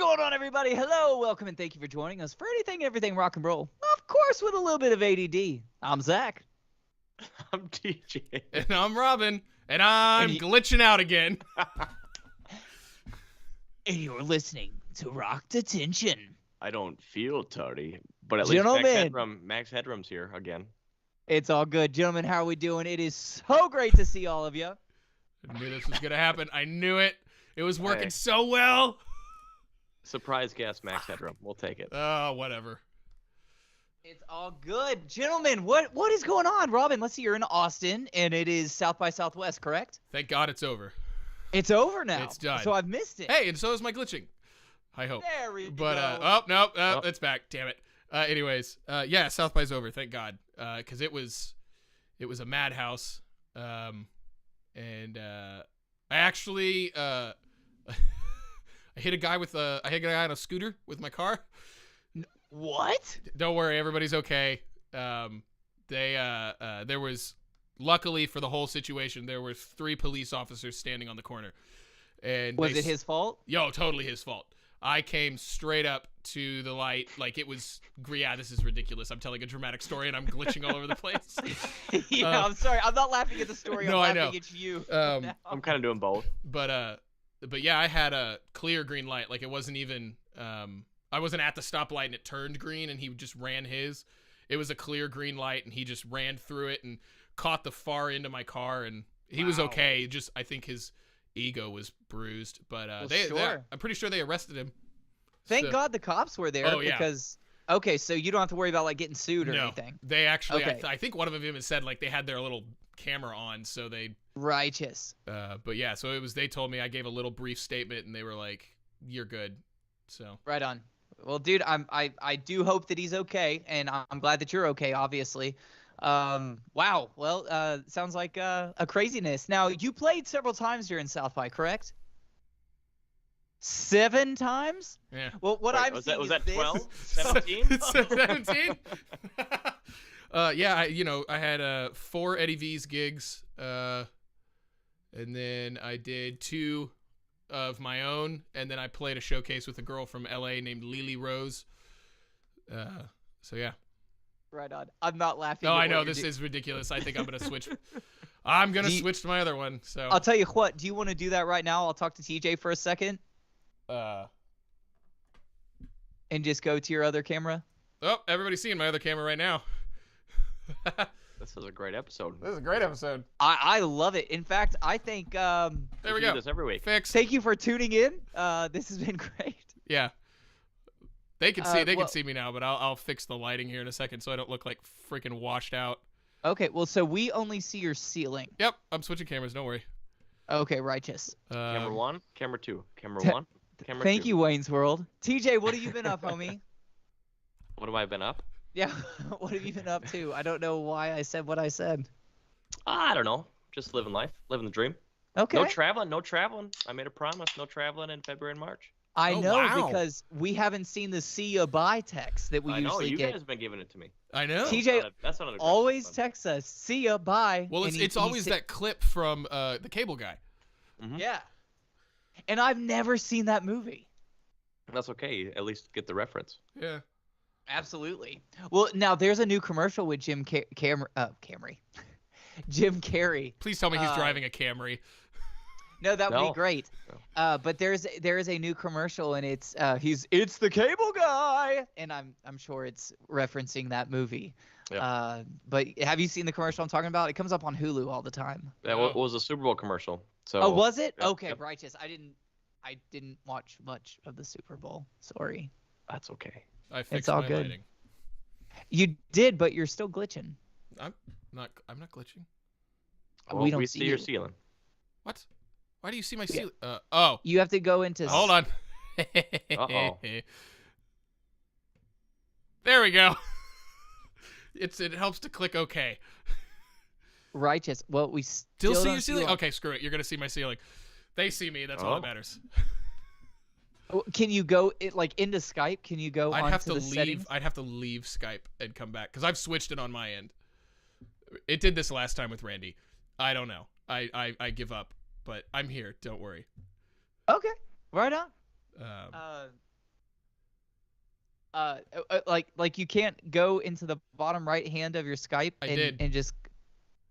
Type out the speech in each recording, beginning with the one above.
going on, everybody? Hello, welcome, and thank you for joining us for anything and everything rock and roll. Of course, with a little bit of ADD. I'm Zach. I'm TJ. And I'm Robin. And I'm glitching out again. And you're listening to Rock Detention. I don't feel tardy, but at Gentlemen, least Max Headroom's here again. It's all good. Gentlemen, how are we doing? It is so great to see all of you. I knew this was going to happen. I knew it. It was working so well. Surprise guest, Max Headroom. We'll take it. Oh, whatever. It's all good. Gentlemen, what is going on? Robin, let's see, you're in Austin, and it is South by Southwest, correct? Thank God it's over. It's over now. It's done. So I've missed it. Hey, and so is my glitching. I hope. There we But, go. no, it's back. Damn it. Anyways, yeah, South by's over. Thank God. Because it was a madhouse. And I actually, I hit a guy on a scooter with my car. What? Don't worry, everybody's okay. There was, luckily for the whole situation, there were 3 police officers standing on the corner. And Was it his fault? Yo, totally his fault. I came straight up to the light like it was. Yeah, this is ridiculous. I'm telling a dramatic story and I'm glitching all over the place. Yeah, I'm sorry. I'm not laughing at the story. No, I'm I laughing at you. I'm kind of doing both. But yeah, I had a clear green light. Like it wasn't even. I wasn't at the stoplight and it turned green and he just ran his. It was a clear green light and he just ran through it and caught the far end of my car and he was okay. Just I think his ego was bruised, but I'm pretty sure they arrested him. Thank God the cops were there because so you don't have to worry about like getting sued or anything. They actually I think one of them even said like they had their little camera on, so they righteous. But yeah, so they told me, I gave a little brief statement and they were like, "You're good." So right on. Well, dude, I do hope that he's okay, and I'm glad that you're okay, obviously. Wow. Well, sounds like a craziness. Now, you played several times during South by, correct? 7 times? Yeah. Well, what I'm seeing was is that this. 12? 17? It's 17. Yeah, I had 4 Eddie V's gigs, and then I did 2 of my own, and then I played a showcase with a girl from LA named Lily Rose. So yeah. Right on. I'm not laughing. No, I know this is ridiculous. I think I'm gonna switch. I'm gonna switch to my other one. So I'll tell you what. Do you want to do that right now? I'll talk to TJ for a second. And just go to your other camera. Oh, everybody's seeing my other camera right now. This is a great episode. This is a great episode. I love it. In fact, I think there we go. Do this every week. Fixed. Thank you for tuning in. This has been great. Yeah. They can see can see me now, but I'll fix the lighting here in a second so I don't look like freaking washed out. Okay, well, so we only see your ceiling. Yep, I'm switching cameras, don't worry. Okay, righteous. Camera 1, camera 2, camera 1, camera 2. Thank you, Wayne's World. TJ, what have you been up, homie? What have I been up? Yeah, what have you been up to? I don't know why I said what I said. I don't know. Just living life, living the dream. Okay. No traveling. I made a promise, no traveling in February and March. I know, because we haven't seen the see ya bye text that we usually you get. guys have been giving it to me. I know. TJ that's not always texts us, see ya, bye. Well, it's always that clip from the cable guy. Mm-hmm. Yeah. And I've never seen that movie. That's okay. You at least get the reference. Yeah. Absolutely. Well, now there's a new commercial with Jim Carrey. Jim Carrey. Please tell me he's driving a Camry. No, that would be great. No. But there is a new commercial, and it's the cable guy, and I'm sure it's referencing that movie. Yeah. But have you seen the commercial I'm talking about? It comes up on Hulu all the time. That was a Super Bowl commercial. So. Oh, was it? Yep, Okay, yep. righteous. I didn't watch much of the Super Bowl. Sorry. That's okay. I fixed It's all my good. lighting. You did, but you're still glitching. I'm not glitching. Well, we don't see see your you. ceiling. What? Why do you see my ceiling? Oh. You have to go into. Hold on. Uh-oh. There we go. It helps to click OK. Righteous. Well, we Still see don't your ceiling? you. Okay, screw it. You're gonna see my ceiling. They see me. That's all that matters. Can you go into Skype? Can you go onto the settings? I'd have to leave Skype and come back because I've switched it on my end. It did this last time with Randy. I don't know. I give up, but I'm here. Don't worry. Okay, right on. Like you can't go into the bottom right hand of your Skype I and did. and just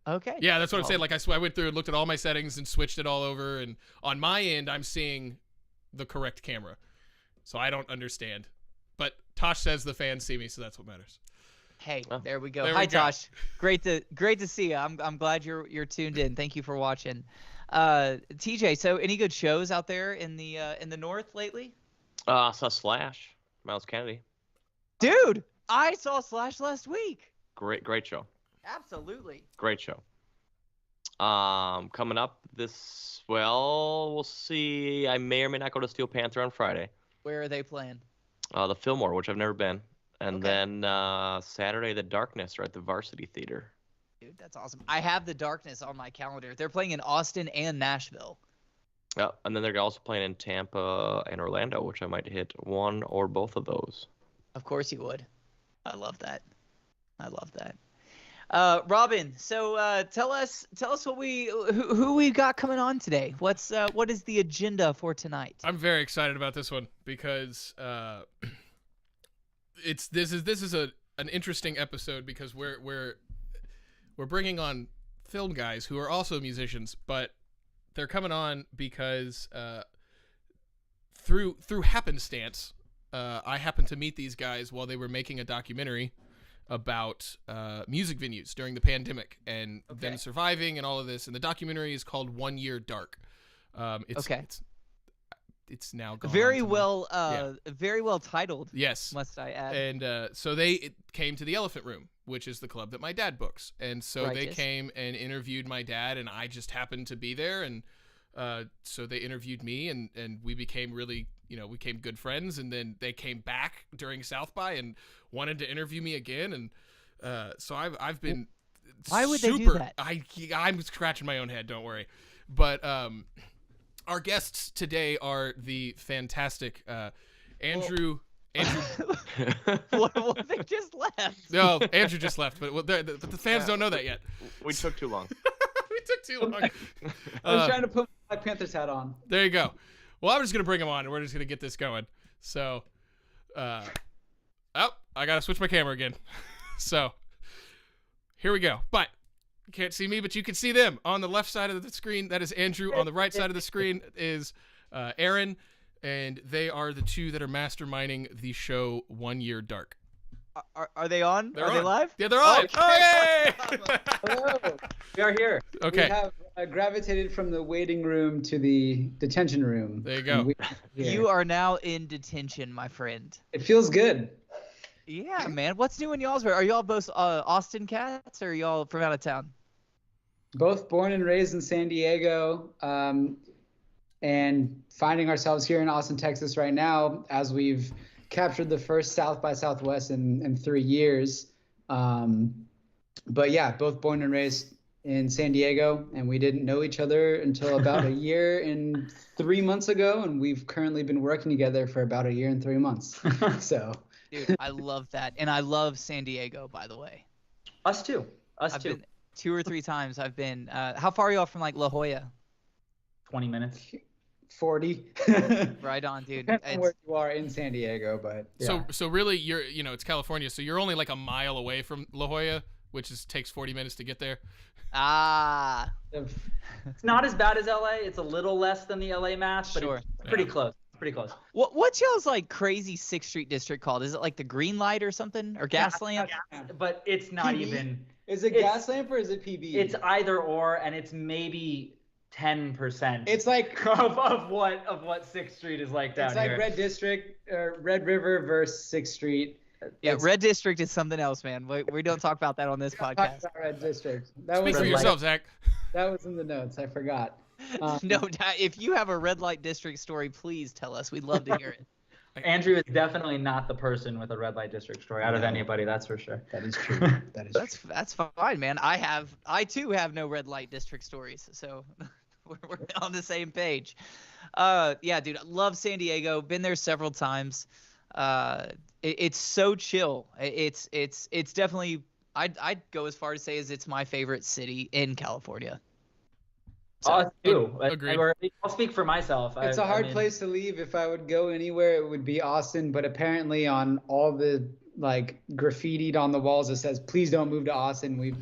okay. Yeah, that's what I'm Well, saying. Like I went through and looked at all my settings and switched it all over, and on my end, I'm seeing the correct camera. So I don't understand. But Tosh says the fans see me, so that's what matters. Hey, Oh. there we go. There Hi, we go. Tosh. Great to see you. I'm glad you're tuned in. Thank you for watching. TJ, so any good shows out there in the north lately? I saw Slash, Miles Kennedy. Dude, I saw Slash last week. Great show. Absolutely. Great show. Coming up we'll see. I may or may not go to Steel Panther on Friday. Where are they playing? The Fillmore, which I've never been. And Okay. then Saturday, the Darkness are at the Varsity Theater. Dude, that's awesome. I have the Darkness on my calendar. They're playing in Austin and Nashville. Yeah, and then they're also playing in Tampa and Orlando, which I might hit one or both of those. Of course you would. I love that. Robin, so tell us what who we got coming on today. What is the agenda for tonight? I'm very excited about this one because this is an interesting episode because we're bringing on film guys who are also musicians, but they're coming on because through happenstance, I happened to meet these guys while they were making a documentary about music venues during the pandemic and them surviving and all of this. And the documentary is called 1 Year Dark. It's now gone very on to very well titled. Yes, must I add. And so they came to the Elephant Room, which is the club that my dad books. And so they came and interviewed my dad, and I just happened to be there. And so they interviewed me, and we became really, we became good friends. And then they came back during South by and wanted to interview me again. And so I've been Why would super, they do that? I'm scratching my own head, don't worry. But our guests today are the fantastic Andrew. Well, they just left. No, Andrew just left, but the fans don't know that yet. We took too long. We took too long. I was trying to put my Panthers hat on. There you go. Well, I'm just gonna bring him on, and we're just gonna get this going. So, I gotta switch my camera again. So, here we go. But you can't see me, but you can see them on the left side of the screen. That is Andrew. On the right side of the screen is Aaron, and they are the two that are masterminding the show 1 Year Dark. Are they on? They're Are they on. live? Yeah, they're on. Okay. Oh, yay! Hello. We are here. Okay. We have gravitated from the waiting room to the detention room. There you go. You are now in detention, my friend. It feels good. Yeah, man. What's new in y'all's world? Are y'all both Austin cats, or are y'all from out of town? Both born and raised in San Diego, and finding ourselves here in Austin, Texas right now as we've captured the first South by Southwest in 3 years. But yeah, both born and raised in San Diego, and we didn't know each other until about a year and 3 months ago, and we've currently been working together for about a year and 3 months. So, Dude, I love that, and I love San Diego, by the way. Us too. I've been 2 or 3 times. I've been. How far are y'all from like La Jolla? 20 minutes. 40. Right on, dude. Depends on where you are in San Diego, but yeah. So really, you're it's California, so you're only like a mile away from La Jolla, which takes 40 minutes to get there. Ah. It's not as bad as LA. It's a little less than the LA math, but Sure. it's pretty close. Pretty close. What's y'all's like crazy 6th Street district called? Is it like the Green Light or something, or Gas Lamp? But it's not PB? even. Is it gas lamp or is it PB? It's either or, and it's maybe 10%. It's like of what 6th Street is like down it's like here. Red District or Red River versus 6th Street. Yeah, It's- Red District is something else, man. We don't talk about that on this Talk podcast. about Red District. That Speak was for Red yourself, Zach. that was in the notes. I forgot. No, if you have a red light district story, please tell us. We'd love to hear it. Andrew is definitely not the person with a red light district story out of No. anybody, that's for sure. That is true. That is true. That's fine, man. I too have no red light district stories, so we're on the same page. Yeah, dude, I love San Diego. Been there several times. It's so chill. It's definitely I'd go as far to say as it's my favorite city in California. So, Us too. Agreed. I'll speak for myself. It's a hard place to leave. If I would go anywhere, it would be Austin. But apparently, on all the like graffitied on the walls, it says, "Please don't move to Austin. We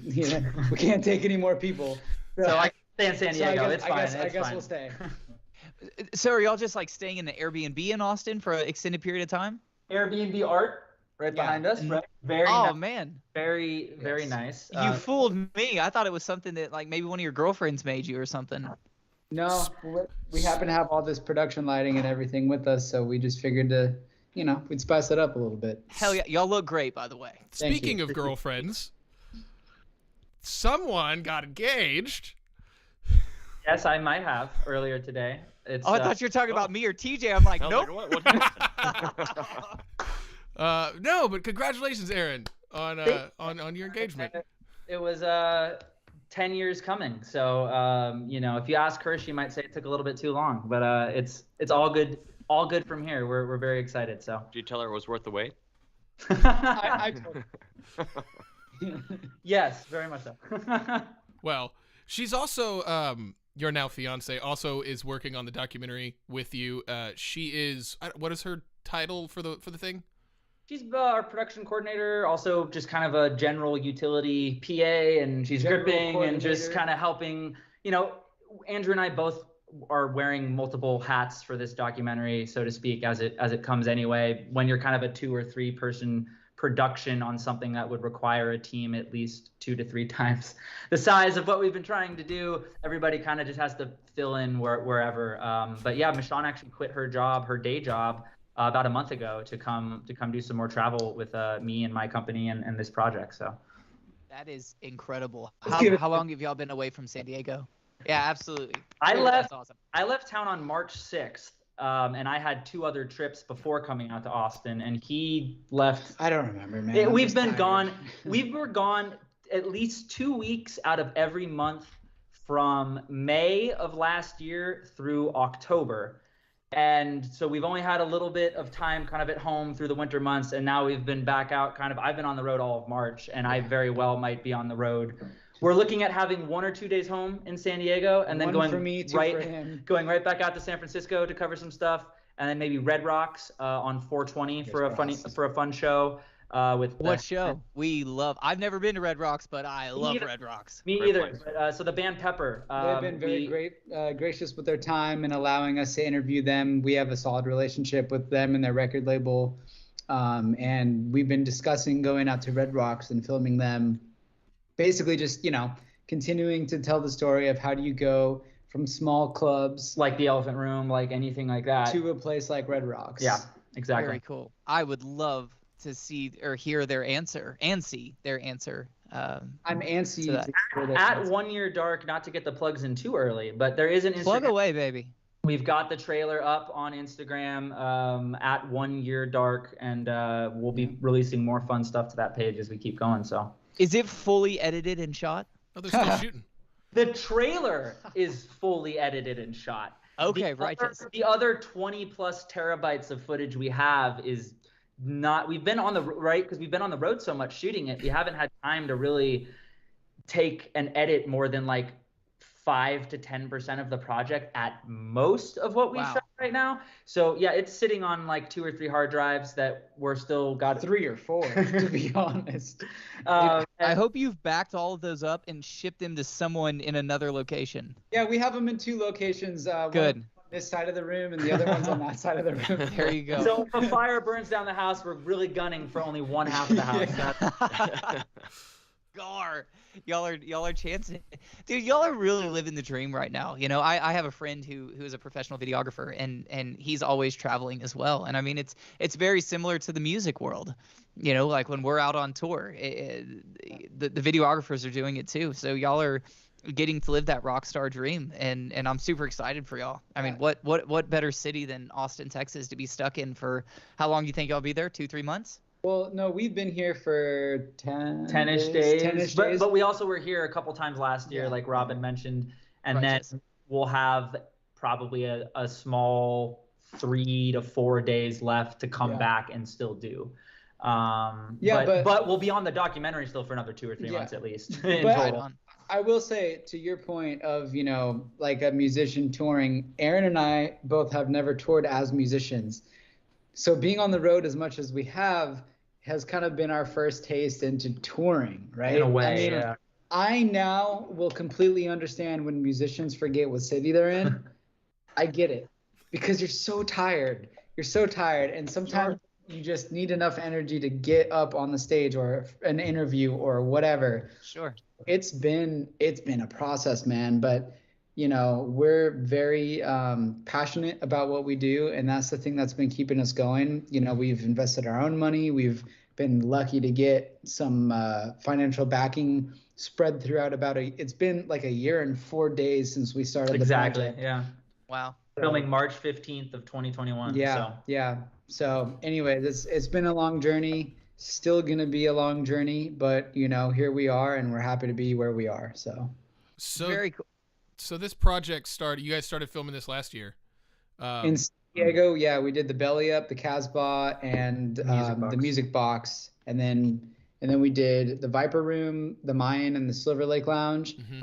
can't take any more people." So I can stay in San So Diego. I guess, It's fine. we'll stay. so are y'all just like staying in the Airbnb in Austin for an extended period of time? Airbnb art right behind us. Right? Very Oh nice. man, Very nice. you fooled me. I thought it was something that like maybe one of your girlfriends made you or something. No, we happen to have all this production lighting and everything with us, so we just figured to, we'd spice it up a little bit. Hell yeah, y'all look great, by the way. Speaking of girlfriends, someone got engaged. Yes, I might have earlier today. I thought you were talking about me or TJ. I'm like, I was nope. like, what? No, but congratulations, Aaron, on your engagement. It was 10 years coming. So if you ask her, she might say it took a little bit too long. But it's all good. All good from here. We're very excited. So. Did you tell her it was worth the wait? I told Yes, very much so. Well, she's also your now fiance also is working on the documentary with you. She is what is her title for the thing? She's our production coordinator, also just kind of a general utility PA, and she's gripping and just kind of helping. Andrew and I both are wearing multiple hats for this documentary, so to speak, as it comes anyway. When you're kind of a 2 or 3 person production on something that would require a team at least 2 to 3 times the size of what we've been trying to do, everybody kind of just has to fill in wherever. But yeah, Michonne actually quit her day job about a month ago to come do some more travel with me and my company and this project. So That is incredible. How long have y'all been away from San Diego? Yeah, absolutely. That's awesome. I left town on March 6th. And I had 2 other trips before coming out to Austin, and he left. I don't remember, man. We've been gone. We were gone at least 2 weeks out of every month from May of last year through October. And so we've only had a little bit of time kind of at home through the winter months, and now we've been back out I've been on the road all of March, and I very well might be on the road. We're looking at having 1 or 2 days home in San Diego, and then going right back out to San Francisco to cover some stuff, and then maybe Red Rocks on 420 for a fun show. What show? I've never been to Red Rocks, but I love Red Rocks. Me either. But, so the band Pepper. They've been very gracious with their time and allowing us to interview them. We have a solid relationship with them and their record label, and we've been discussing going out to Red Rocks and filming them. Basically just, continuing to tell the story of how do you go from small clubs like the Elephant Room, like anything like that, to a place like Red Rocks. Yeah, exactly. Very cool. I would love to see or hear their answer and see their answer. I'm antsy at 1 Year Dark, not to get the plugs in too early, but there is an Instagram. Plug away, baby. We've got the trailer up on Instagram at 1 Year Dark, and we'll be releasing more fun stuff to that page as we keep going. So. Is it fully edited and shot? Oh, they're still shooting. The trailer is fully edited and shot. Okay, righteous. The other 20 plus terabytes of footage we have is not. We've been on the road so much shooting it. We haven't had time to really take and edit more than like 5 to 10% of the project at most of what we shot right now. So yeah, it's sitting on like 2 or 3 hard drives that we're still got 3 or 4 to be honest. I hope you've backed all of those up and shipped them to someone in another location. Yeah, we have them in 2 locations. Good. One on this side of the room and the other one's on that side of the room. There you go. So if a fire burns down the house, we're really gunning for only one half of the house. Gar, y'all are chancing, dude. Y'all are really living the dream right now. I have a friend who is a professional videographer, and he's always traveling as well. And I mean, it's very similar to the music world. Like when we're out on tour, the videographers are doing it too. So y'all are getting to live that rock star dream, and I'm super excited for y'all. I mean, what better city than Austin, Texas, to be stuck in for how long do you think y'all be there? 2-3 months? Well, no, we've been here for 10-ish days. But we also were here a couple times last year, like Robin mentioned. And then we'll have probably a small 3 to 4 days left to come back and still do. But we'll be on the documentary still for another 2 or 3 months at least in total. I will say, to your point of, like a musician touring, Aaron and I both have never toured as musicians. So being on the road as much as we have has kind of been our first taste into touring, right? In a way, I mean, yeah. I now will completely understand when musicians forget what city they're in. I get it, because you're so tired. You're so tired, and sometimes you just need enough energy to get up on the stage or an interview or whatever. Sure. It's been a process, man, but we're very passionate about what we do, and that's the thing that's been keeping us going. We've invested our own money. We've been lucky to get some financial backing spread throughout it's been like a year and 4 days since we started the project. Yeah. Wow. Filming March 15th of 2021. Yeah. So anyway, it's been a long journey, still going to be a long journey, but here we are, and we're happy to be where we are. So very cool. So this project you guys started filming this last year. In San Diego, yeah, we did the Belly Up, the Casbah, and the Music Box, and then we did the Viper Room, the Mayan, and the Silver Lake Lounge. Mm-hmm.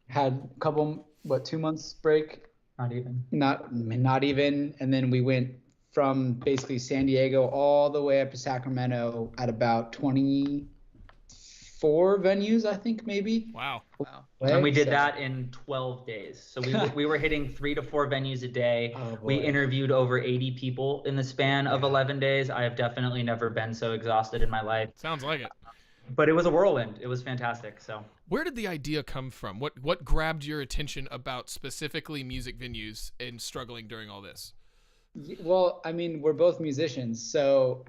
Had a couple, 2 months break? Not even. Not even. And then we went from basically San Diego all the way up to Sacramento at about 24 venues, I think, maybe. Wow. And we did that in 12 days. So we were hitting 3 to 4 venues a day. Oh, we interviewed over 80 people in the span of 11 days. I have definitely never been so exhausted in my life. Sounds like it. But it was a whirlwind. It was fantastic. So where did the idea come from? What grabbed your attention about specifically music venues and struggling during all this? Well, I mean, we're both musicians. So,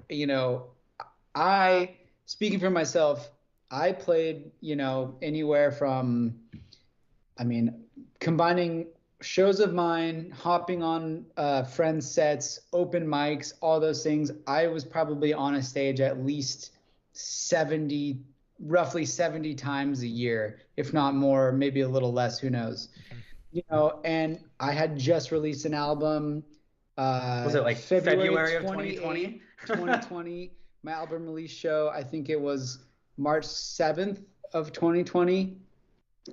speaking for myself, I played, anywhere from, combining shows of mine, hopping on friends' sets, open mics, all those things. I was probably on a stage at least roughly 70 times a year, if not more, maybe a little less, who knows. And I had just released an album. Was it like February of 2020? 2020. My album release show, I think it was March 7th of 2020.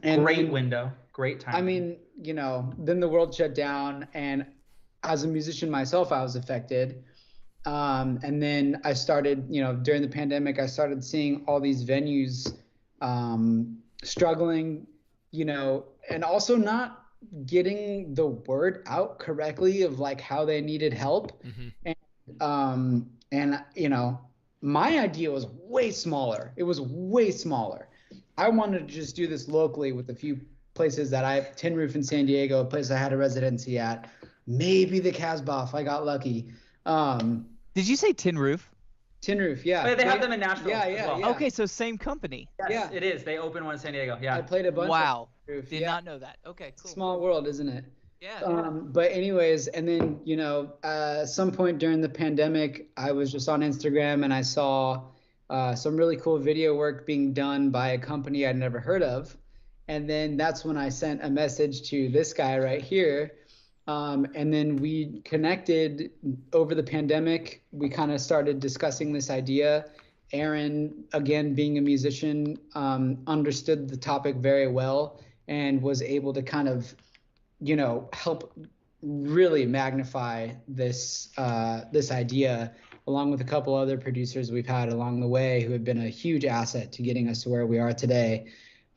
And great window. Great time. I mean, then the world shut down, and as a musician myself, I was affected. And then I started, during the pandemic, I started seeing all these venues struggling, and also not getting the word out correctly of like how they needed help. Mm-hmm. And my idea was way smaller. It was way smaller. I wanted to just do this locally with a few places that Tin Roof in San Diego, a place I had a residency at, maybe the Casbah if I got lucky. Did you say Tin Roof? Tin Roof, yeah. They have them in Nashville as well. Yeah. Okay, so same company. Yes, it is. They opened one in San Diego. Yeah. I played a bunch. Wow. Of Tin Roof. Did not know that. Okay, cool. Small world, isn't it? Yeah. But anyways, and then, at some point during the pandemic, I was just on Instagram and I saw some really cool video work being done by a company I'd never heard of. And then that's when I sent a message to this guy right here. And then we connected over the pandemic. We kind of started discussing this idea. Aaron, again, being a musician, understood the topic very well and was able to kind of, help really magnify this idea, along with a couple other producers we've had along the way who have been a huge asset to getting us to where we are today.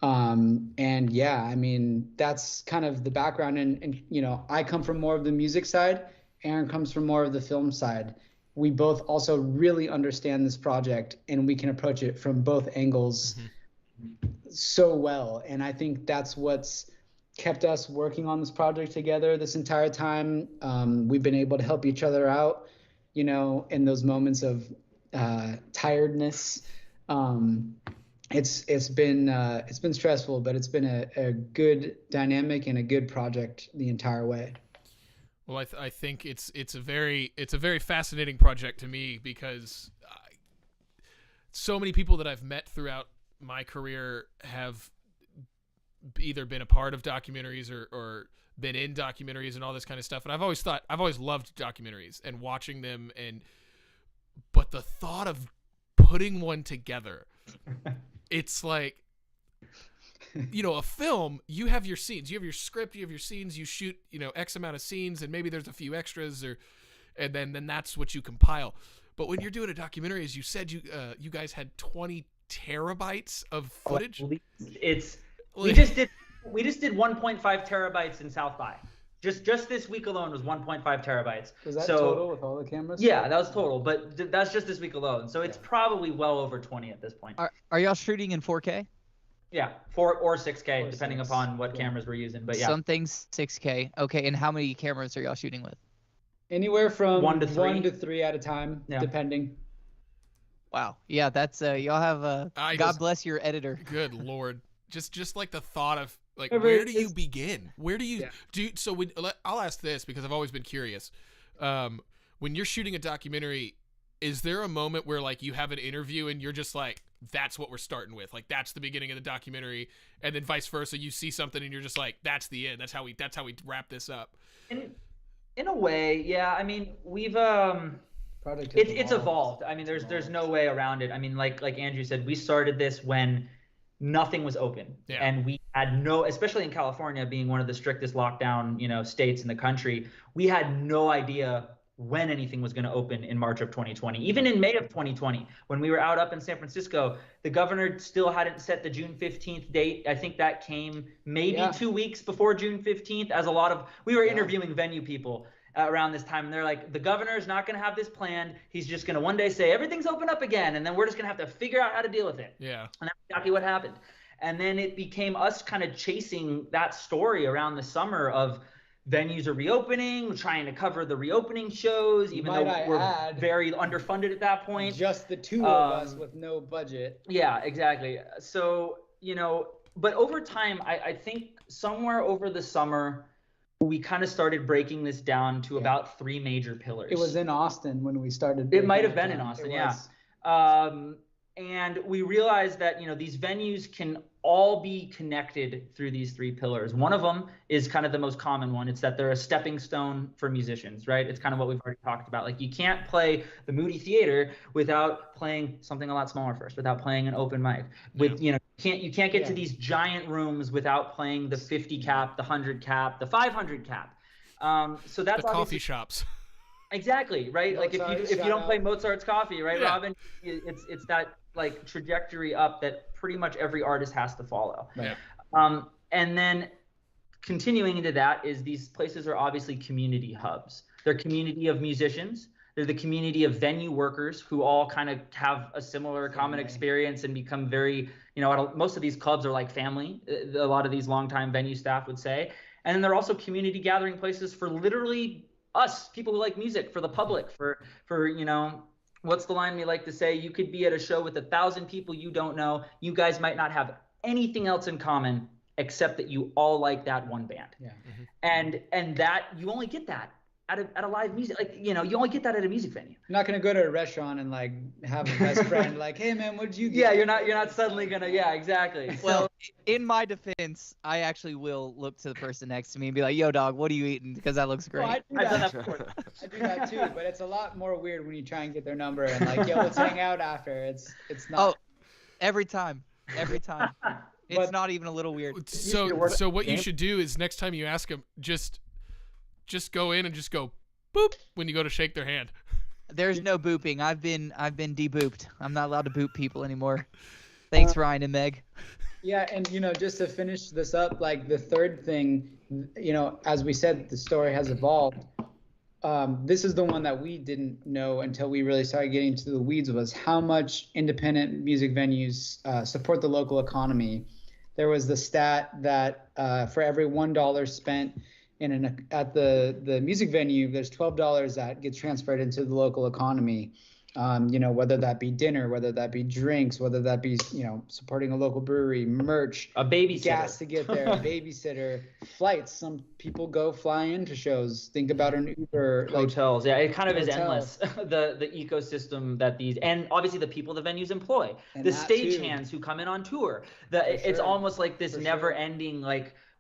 And yeah, I mean, that's kind of the background. And I come from more of the music side. Aaron comes from more of the film side. We both also really understand this project, and we can approach it from both angles so well. And I think that's what's kept us working on this project together this entire time. We've been able to help each other out, in those moments of tiredness. It's been stressful, but it's been a good dynamic and a good project the entire way. Well, I think it's a very fascinating project to me, because so many people that I've met throughout my career have either been a part of documentaries or been in documentaries and all this kind of stuff. And I've always loved documentaries and watching them, but the thought of putting one together, it's like, a film, you have your scenes, you have your script, you have your scenes, you shoot, X amount of scenes, and maybe there's a few extras, and then that's what you compile. But when you're doing a documentary, as you said, you guys had 20 terabytes of footage. We just did 1.5 terabytes in South by. Just this week alone was 1.5 terabytes. Was that total with all the cameras? Yeah, that was total, but that's just this week alone. So it's probably well over 20 at this point. Are y'all shooting in 4K? Yeah, 4 or 6K, depending upon what cameras we're using. But yeah, some things 6K. Okay, and how many cameras are y'all shooting with? Anywhere from 1 to 3 at a time, depending. Wow. Yeah, that's y'all have God bless your editor. Good Lord. Just like the thought of where do you begin? Where do you do? So I'll ask this because I've always been curious. When you're shooting a documentary, is there a moment where you have an interview and you're just like, that's what we're starting with, that's the beginning of the documentary, and then vice versa, you see something and you're just like, that's the end. That's how we wrap this up. In a way, yeah. I mean, we've it's evolved. I mean, there's no way around it. I mean, like Andrew said, we started this when nothing was open, and we had especially in California being one of the strictest lockdown states in the country, we had no idea when anything was going to open in March of 2020. Even in May of 2020, when we were out up in San Francisco, the governor still hadn't set the June 15th date. I think that came maybe 2 weeks before June 15th, as we were interviewing venue people around this time, and they're like, the governor's not going to have this planned. He's just going to one day say everything's open up again, and then we're just going to have to figure out how to deal with it. Yeah. And that's exactly what happened. And then it became us kind of chasing that story around the summer of venues are reopening, trying to cover the reopening shows, even though we're very underfunded at that point. Just the two of us with no budget. Yeah, exactly. So, but over time, I think somewhere over the summer, we kind of started breaking this down to about 3 major pillars. It was in Austin when we started. It might have been in Austin, yeah. And we realized that, these venues can all be connected through these 3 pillars. One of them is kind of the most common one. It's that they're a stepping stone for musicians, right? It's kind of what we've already talked about. You can't play the Moody Theater without playing something a lot smaller first, without playing an open mic. You can't get to these giant rooms without playing the 50 cap, the 100 cap, the 500 cap. So that's the coffee shops. Exactly, right? Mozart, if you don't play Mozart's Coffee, right, yeah. Robin? It's that trajectory up that pretty much every artist has to follow. Right. And then continuing into that is these places are obviously community hubs. They're community of musicians. They're the community of venue workers who all kind of have a similar common experience and become very, most of these clubs are like family. A lot of these longtime venue staff would say. And then they're also community gathering places for literally us, people who like music, for the public, for what's the line we like to say? You could be at a show with 1,000 people you don't know. You guys might not have anything else in common except that you all like that one band. Yeah. Mm-hmm. And that you only get that at a live music, you only get that at a music venue. You're not gonna go to a restaurant and have a best friend hey man, what'd you get? Yeah, you're not suddenly gonna. Yeah, exactly. Well, in my defense, I actually will look to the person next to me and be like, "Yo, dog, what are you eating?" Because that looks great. Well, I've done that before. I do that too, but it's a lot more weird when you try and get their number and yo, let's hang out after. It's not. Oh, every time. It's not even a little weird. So what you should do is next time you ask them, just go in and just go boop when you go to shake their hand. There's no booping. I've been debooped. I'm not allowed to boop people anymore. Thanks, Ryan and Meg. Yeah, and just to finish this up, the third thing, as we said, the story has evolved. This is the one that we didn't know until we really started getting into the weeds, was how much independent music venues support the local economy. There was the stat that for every $1 spent at the music venue, there's $12 that gets transferred into the local economy. Whether that be dinner, whether that be drinks, whether that be, supporting a local brewery, merch, a babysitter, gas to get there, a babysitter, flights. Some people fly into shows. Think about an Uber, hotels. Yeah, it kind of is endless. the ecosystem that and obviously the people the venues employ, and the stagehands who come in on tour. It's almost like this never-ending.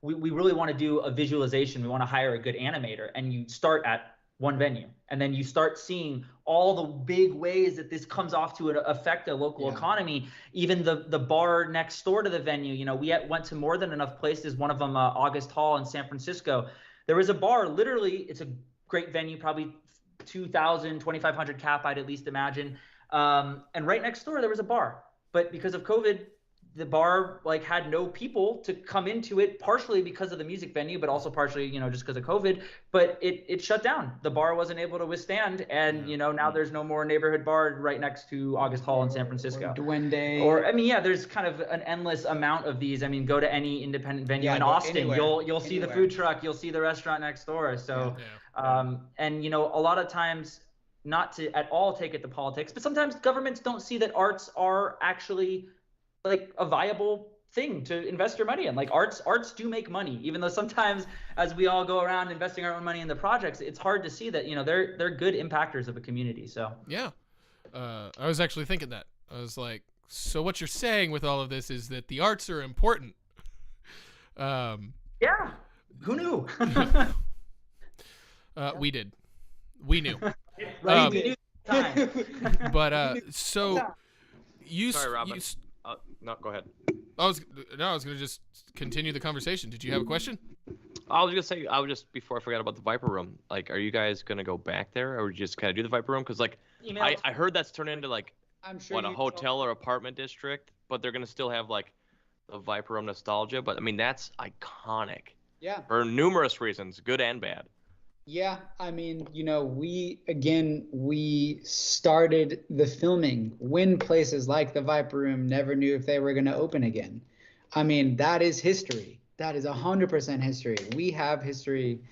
We really want to do a visualization. We want to hire a good animator, and you start at one venue. And then you start seeing all the big ways that this comes off to affect a local economy. Even the bar next door to the venue, you know, we went to more than enough places. One of them, August Hall in San Francisco. There was a bar, literally, it's a great venue, probably 2,000, 2,500 cap, I'd at least imagine. And right next door, there was a bar. But because of COVID, the bar like had no people to come into it, partially because of the music venue, but also partially, you know, just because of COVID. But it shut down. The bar wasn't able to withstand, and you know, now there's no more neighborhood bar right next to August Hall in San Francisco. Duende. Or I mean, yeah, there's kind of an endless amount of these. I mean, go to any independent venue in Austin, you'll see the food truck, you'll see the restaurant next door. So, and you know, a lot of times, not to at all take it to politics, but sometimes governments don't see that arts are actually like a viable thing to invest your money in. Like arts do make money, even though sometimes as we all go around investing our own money in the projects, it's hard to see that, you know, they're good impactors of a community. So yeah, I was actually thinking that. I was like, so what you're saying with all of this is that the arts are important. Yeah, who knew? We did. We knew. Right, we knew time. But so you. Sorry, Robin. No, go ahead. I was gonna just continue the conversation. Did you have a question? I was gonna say, before I forgot about the Viper Room. Like, are you guys gonna go back there, or just kind of do the Viper Room? Because like, I heard that's turned into like, I'm sure a hotel or apartment district, but they're gonna still have like the Viper Room nostalgia. But I mean, that's iconic. Yeah. For numerous reasons, good and bad. Yeah, I mean, you know, we started the filming when places like the Viper Room never knew if they were going to open again. I mean, that is history. That is 100% history. We have history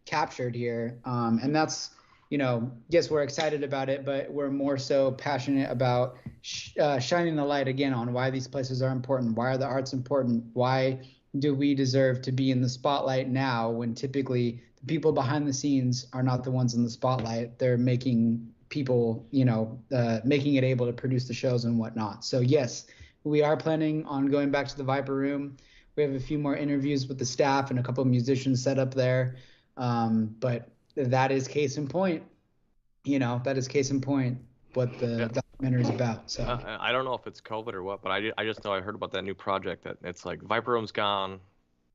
captured here. And that's, you know, yes, we're excited about it, but we're more so passionate about shining the light again on why these places are important. Why are the arts important? Why do we deserve to be in the spotlight now when typically the people behind the scenes are not the ones in the spotlight? They're making people, you know, making it able to produce the shows and whatnot. So yes, we are planning on going back to the Viper Room. We have a few more interviews with the staff and a couple of musicians set up there. But that is case in point, you know, what the documentary is about. So I don't know if it's COVID or what, but I just know I heard about that new project that it's like Viper Room's gone.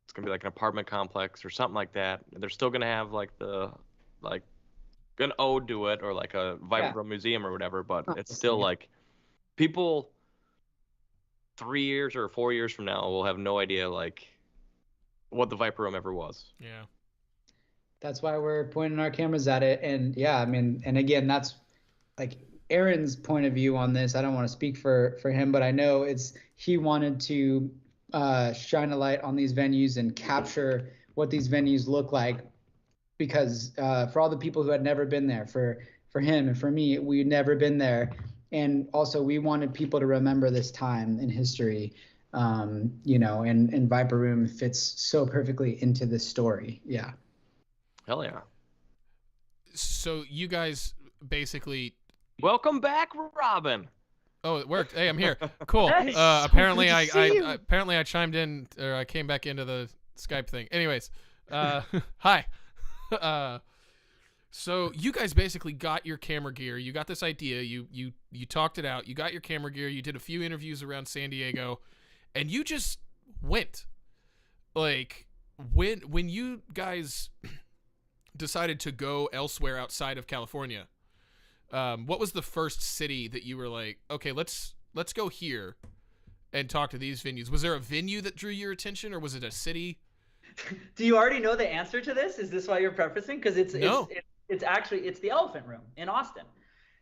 It's gonna be like an apartment complex or something like that. They're still gonna have like an ode to it or like a Viper Room museum or whatever, but it's still like people 3 years or 4 years from now will have no idea like what the Viper Room ever was. Yeah. That's why we're pointing our cameras at it. And yeah, I mean, and again, that's like Aaron's point of view on this. I don't want to speak for him, but I know he wanted to shine a light on these venues and capture what these venues look like, because for all the people who had never been there, for him and for me, we'd never been there. And also we wanted people to remember this time in history, you know, and Viper Room fits so perfectly into this story. Yeah. Hell yeah. So you guys basically... Welcome back, Robin. Oh, it worked. Hey, I'm here. Cool. Nice. Apparently I chimed in, or I came back into the Skype thing. Anyways, hi. So you guys basically got your camera gear. You got this idea. You talked it out. You got your camera gear. You did a few interviews around San Diego, and you just went. Like when you guys decided to go elsewhere outside of California, what was the first city that you were like, okay, let's go here and talk to these venues? Was there a venue that drew your attention, or was it a city? Do you already know the answer to this? Is this why you're prefacing? Because it's the Elephant Room in Austin.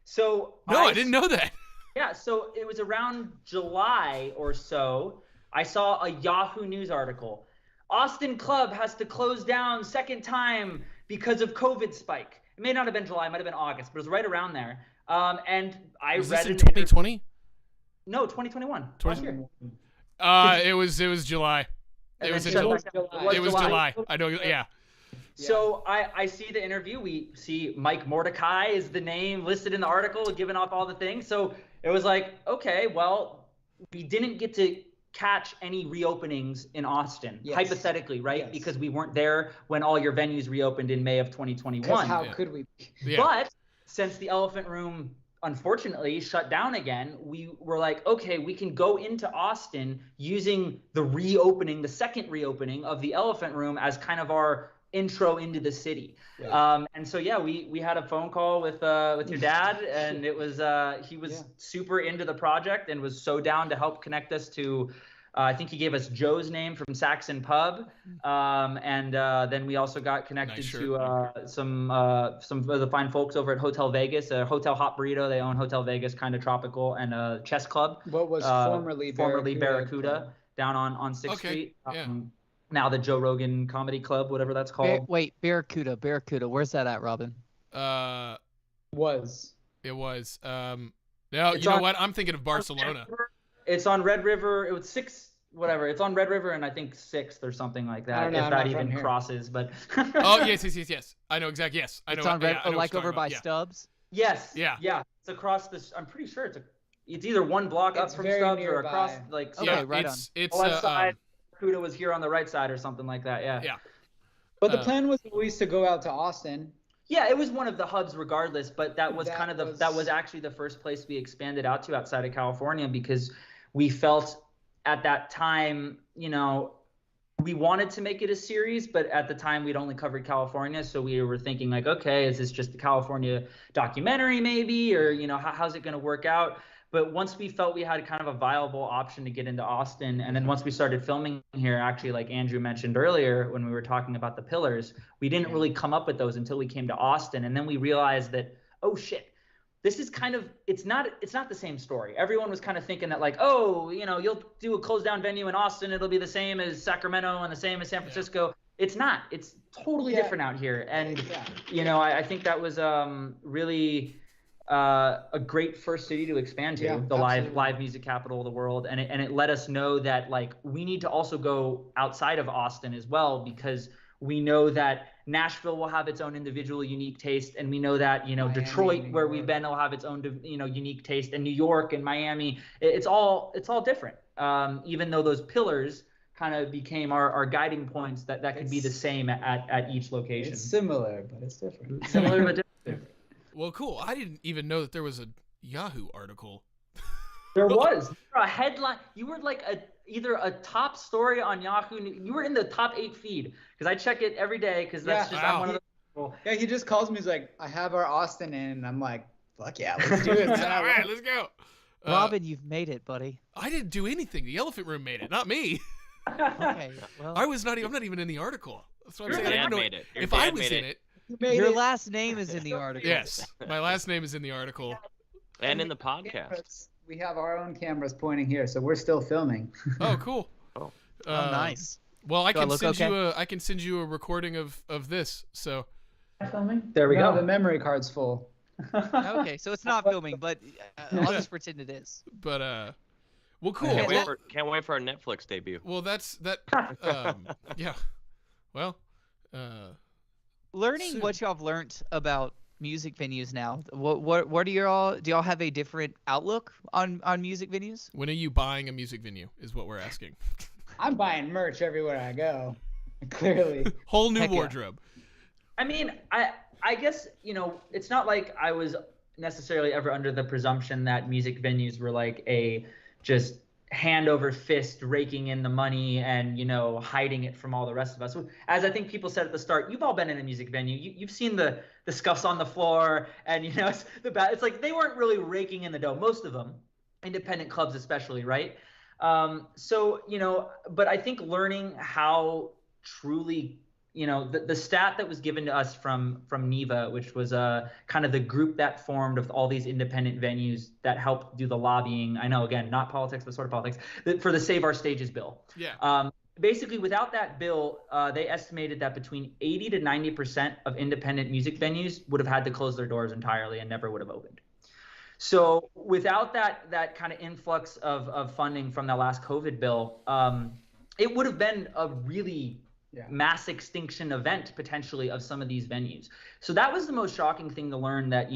So I didn't know that. Yeah, so it was around July or so. I saw a Yahoo News article. Austin Club has to close down second time because of COVID spike. It may not have been July, it might have been August, but it was right around there. And I was read this in 2020? No, 2021. Last year. It was July. It was July. I know. Yeah. So I see the interview. We see Mike Mordecai is the name listed in the article, giving off all the things. So it was like, okay, well, we didn't get to catch any reopenings in Austin, Yes. hypothetically, right? Yes. Because we weren't there when all your venues reopened in May of 2021. How could we? Yeah. But since the Elephant Room unfortunately shut down again, we were like, okay, we can go into Austin using the second reopening of the Elephant Room as kind of our intro into the city. Yeah. And so we had a phone call with your dad, and it was he was super into the project and was so down to help connect us to I think he gave us Joe's name from Saxon Pub, and then we also got connected to some of the fine folks over at Hotel Vegas, Hotel Hot Burrito. They own Hotel Vegas, kind of tropical, and a chess club. What was formerly Barracuda down on 6th Street. Now the Joe Rogan Comedy Club, whatever that's called. Wait, Barracuda. Where's that at, Robin? It was. No, you know what? I'm thinking of Barcelona. It's on Red River. It was 6, whatever. It's on Red River, and I think 6th or something like that. If that even crosses, but. Oh yes. I know exactly. Yes, I know. It's on Red, like over by Stubbs. Yes. Yeah. It's across this. I'm pretty sure it's either one block up from Stubbs or across like. Okay, right on. It's left side. Kuda was here on the right side or something like that. Yeah. Yeah. But the plan was always to go out to Austin. Yeah, it was one of the hubs regardless, but that was that was actually the first place we expanded out to outside of California, because we felt at that time, we wanted to make it a series, but at the time we'd only covered California. So we were thinking like, okay, is this just a California documentary maybe, or, how's it going to work out? But once we felt we had kind of a viable option to get into Austin, and then once we started filming here, actually, like Andrew mentioned earlier, when we were talking about the pillars, we didn't really come up with those until we came to Austin. And then we realized that, oh shit, this is kind of, it's not the same story. Everyone was kind of thinking that like, oh, you'll do a closed down venue in Austin, it'll be the same as Sacramento and the same as San Francisco. It's not. It's totally different out here. And, I think that was really a great first city to expand to, the live music capital of the world. And it let us know that like we need to also go outside of Austin as well, because we know that Nashville will have its own individual unique taste, and we know that Miami, Detroit, where we've been, will have its own unique taste, and New York and Miami, it's all different. Even though those pillars kind of became our guiding points, that could be the same at each location. It's similar, but it's different. Similar but different. Well, cool. I didn't even know that there was a Yahoo article. There was a headline. You were like either a top story on Yahoo. You were in the top 8 feed, because I check it every day, because that's just I'm one of those people. Yeah, he just calls me. He's like, I have our Austin in, and I'm like, fuck yeah, let's do it. All right, let's go. Robin, you've made it, buddy. I didn't do anything. The Elephant Room made it, not me. Okay, well, I'm not even in the article. That's what I'm saying. I didn't know made it. if I was in it. Your last name is in the article. Yes, my last name is in the article. And in the podcast. We have our own cameras pointing here, so we're still filming. Oh, cool. Oh, nice. Well, I can send you a recording of this. So. Filming? There we go. The memory card's full. Okay, so it's not filming, but I'll just pretend it is. But well, cool. Can't wait for our Netflix debut. Well, that. Yeah. Well. Learning what y'all have learned about music venues now. What do y'all have a different outlook on music venues? When are you buying a music venue is what we're asking. I'm buying merch everywhere I go. Clearly. Whole new wardrobe. I mean, I guess, it's not like I was necessarily ever under the presumption that music venues were like a just hand over fist raking in the money and hiding it from all the rest of us. As I think people said at the start, you've all been in a music venue, you've seen the scuffs on the floor, and it's like they weren't really raking in the dough, most of them, independent clubs especially, right? But I think learning how truly the stat that was given to us from NEVA, which was kind of the group that formed of all these independent venues that helped do the lobbying. I know, again, not politics, but sort of politics, for the Save Our Stages bill. Yeah. Basically, without that bill, they estimated that between 80 to 90% of independent music venues would have had to close their doors entirely and never would have opened. So without that kind of influx of funding from the last COVID bill, it would have been a really mass extinction event potentially of some of these venues. So that was the most shocking thing to learn, that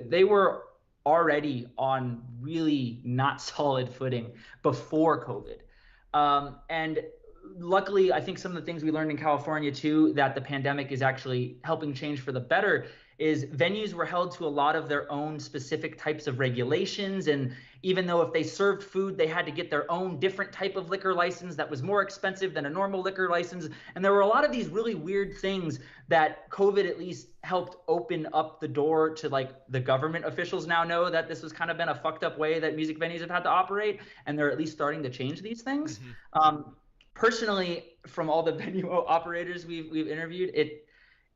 they were already on really not solid footing before COVID. And luckily, I think some of the things we learned in California too, that the pandemic is actually helping change for the better, is venues were held to a lot of their own specific types of regulations. And even though if they served food, they had to get their own different type of liquor license that was more expensive than a normal liquor license. And there were a lot of these really weird things that COVID at least helped open up the door to, like, the government officials now know that this has kind of been a fucked up way that music venues have had to operate. And they're at least starting to change these things. Mm-hmm. Personally, from all the venue operators we've interviewed,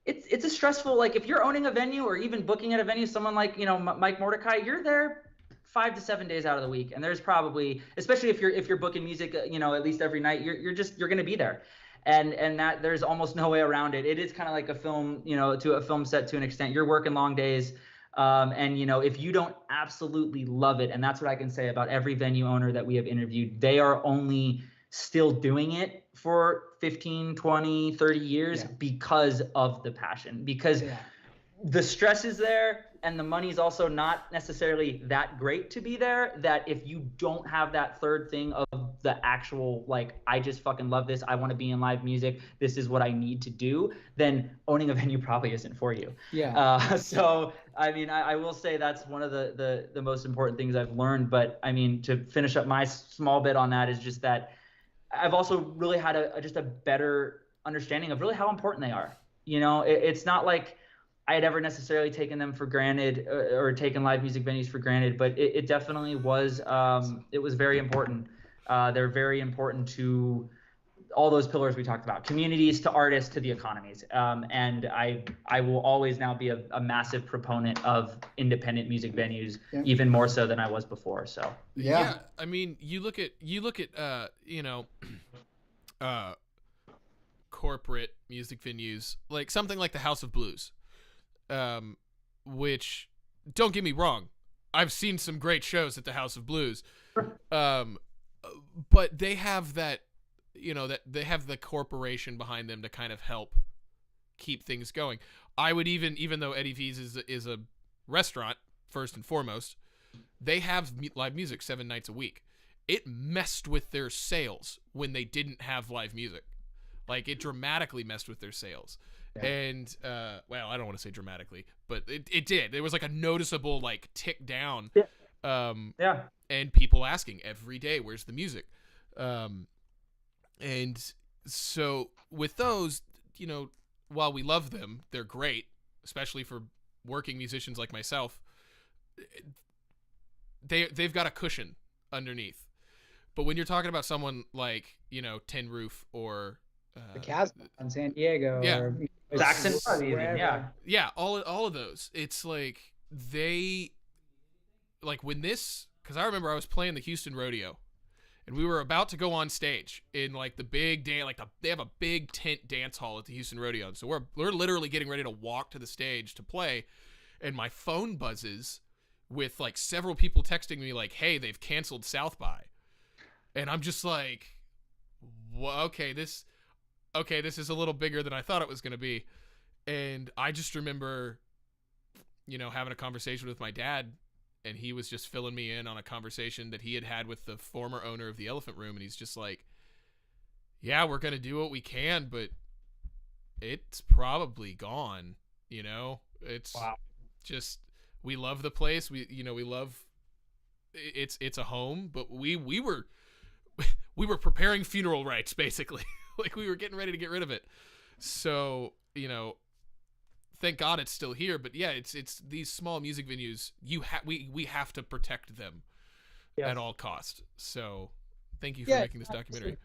it's a stressful, like, if you're owning a venue or even booking at a venue, someone like, Mike Mordecai, you're there 5 to 7 days out of the week, and there's probably, especially if you're booking music, at least every night, you're going to be there, and that there's almost no way around it. It is kind of like a film, to a film set to an extent. You're working long days, and if you don't absolutely love it, and that's what I can say about every venue owner that we have interviewed, they are only still doing it for 15, 20, 30 years because of the passion, because the stress is there and the money is also not necessarily that great to be there, that if you don't have that third thing of the actual, like, I just fucking love this, I want to be in live music, this is what I need to do, then owning a venue probably isn't for you. So I mean, I will say that's one of the most important things I've learned. But I mean, to finish up my small bit on that is just that I've also really had just a better understanding of really how important they are. It's not like I had ever necessarily taken them for granted or taken live music venues for granted, but it definitely was. It was very important. They're very important to all those pillars we talked about: communities, to artists, to the economies. And I will always now be a massive proponent of independent music venues, even more so than I was before. So yeah, I mean, you look at corporate music venues, like something like the House of Blues, which, don't get me wrong, I've seen some great shows at the House of Blues, but they have that. That they have the corporation behind them to kind of help keep things going. I would even though Eddie V's is a restaurant first and foremost, they have live music 7 nights a week. It messed with their sales when they didn't have live music. Like, it dramatically messed with their sales. Yeah. And well, I don't want to say dramatically, but it did. There was like a noticeable, like, tick down. And people asking every day, where's the music? And so with those, while we love them, they're great, especially for working musicians like myself. They've got a cushion underneath. But when you're talking about someone like, Tin Roof or the Casbah in San Diego, or Jackson, all of those, it's like they, like, when this, because I remember I was playing the Houston Rodeo. And we were about to go on stage in, like, the big dance, they have a big tent dance hall at the Houston Rodeo. So we're literally getting ready to walk to the stage to play, and my phone buzzes with, like, several people texting me like, "Hey, they've canceled South by," and I'm just like, well, okay, this is a little bigger than I thought it was going to be. And I just remember, having a conversation with my dad. And he was just filling me in on a conversation that he had with the former owner of the Elephant Room. And he's just like, yeah, we're going to do what we can, but it's probably gone. It's just, we love the place. We love, it's a home, but we were preparing funeral rites, basically. Like, we were getting ready to get rid of it. So, thank God it's still here, but yeah, it's these small music venues. We have to protect them at all costs. So, thank you for making this documentary.